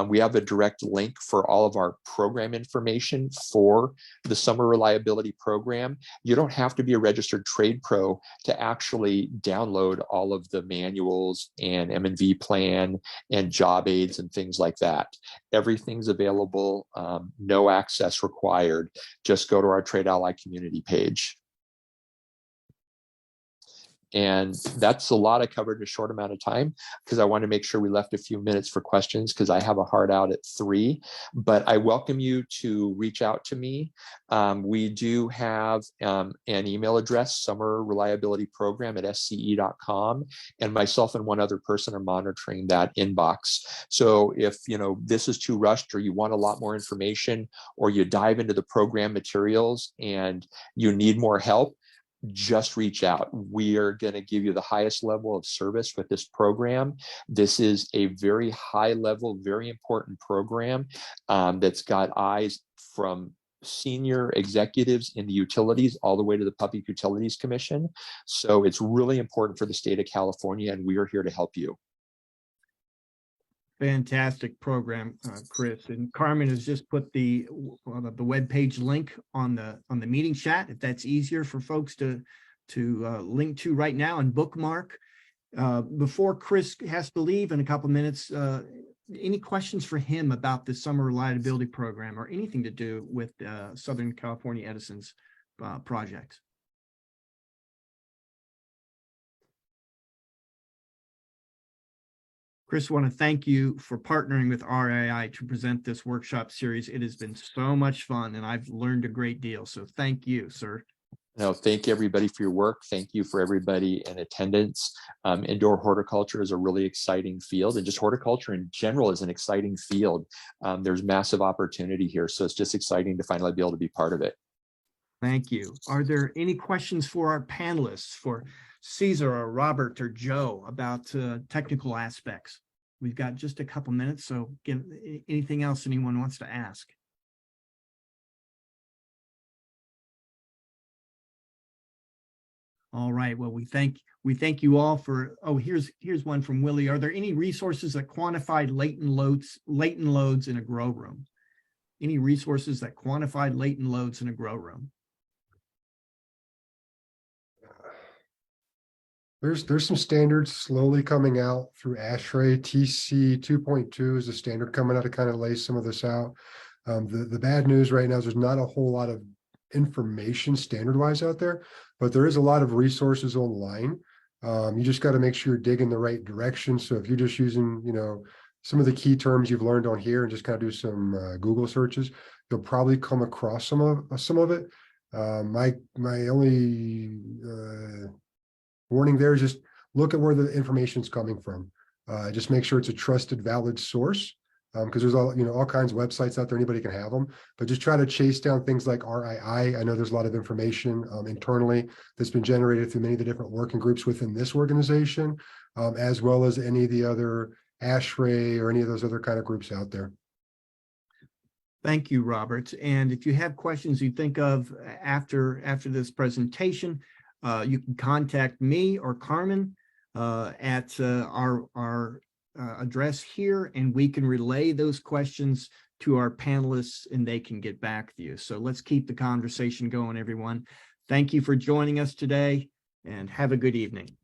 we have a direct link for all of our program information for the summer reliability program. program, you don't have to be a registered trade pro to actually download all of the manuals and M&V plan and job aids and things like that. Everything's available, no access required. Just go to our Trade Ally community page. And that's a lot I covered in a short amount of time because I want to make sure we left a few minutes for questions because I have a hard out at 3. But I welcome you to reach out to me. We do have an email address, Summer Reliability Program at sce.com, and myself and one other person are monitoring that inbox. So if this is too rushed or you want a lot more information or you dive into the program materials and you need more help, just reach out. We are going to give you the highest level of service with this program. This is a very high level, very important program that's got eyes from senior executives in the utilities all the way to the Public Utilities Commission. So it's really important for the state of California, and we are here to help you. Fantastic program, Chris. And Carmen has just put the webpage link on the meeting chat, if that's easier for folks to link to right now and bookmark. Before Chris has to leave in a couple minutes, any questions for him about the Summer Reliability Program or anything to do with Southern California Edison's projects? Chris, I want to thank you for partnering with RII to present this workshop series. It has been so much fun and I've learned a great deal. So thank you, sir. No, thank you everybody for your work. Thank you for everybody in attendance. Indoor horticulture is a really exciting field, and just horticulture in general is an exciting field. There's massive opportunity here. So it's just exciting to finally be able to be part of it. Thank you. Are there any questions for our panelists, for Cesar or Robert or Joe, about technical aspects? We've got just a couple minutes, so anything else anyone wants to ask? All right. Well, we thank you all for. Oh, here's one from Willie. Are there any resources that quantify latent loads in a grow room? Any resources that quantify latent loads in a grow room? There's some standards slowly coming out through ASHRAE. TC 2.2 is a standard coming out to kind of lay some of this out. The bad news right now is there's not a whole lot of information standard wise out there, but there is a lot of resources online. You just got to make sure you're digging the right direction. So if you're just using, some of the key terms you've learned on here and just kind of do some Google searches, you'll probably come across some of it. My only warning there is just look at where the information is coming from. Just make sure it's a trusted, valid source, because there's all kinds of websites out there. Anybody can have them, but just try to chase down things like RII. I know there's a lot of information internally that's been generated through many of the different working groups within this organization, as well as any of the other ASHRAE or any of those other kind of groups out there. Thank you, Robert. And if you have questions you think of after this presentation, you can contact me or Carmen at our address here, and we can relay those questions to our panelists and they can get back to you. So let's keep the conversation going, everyone. Thank you for joining us today and have a good evening.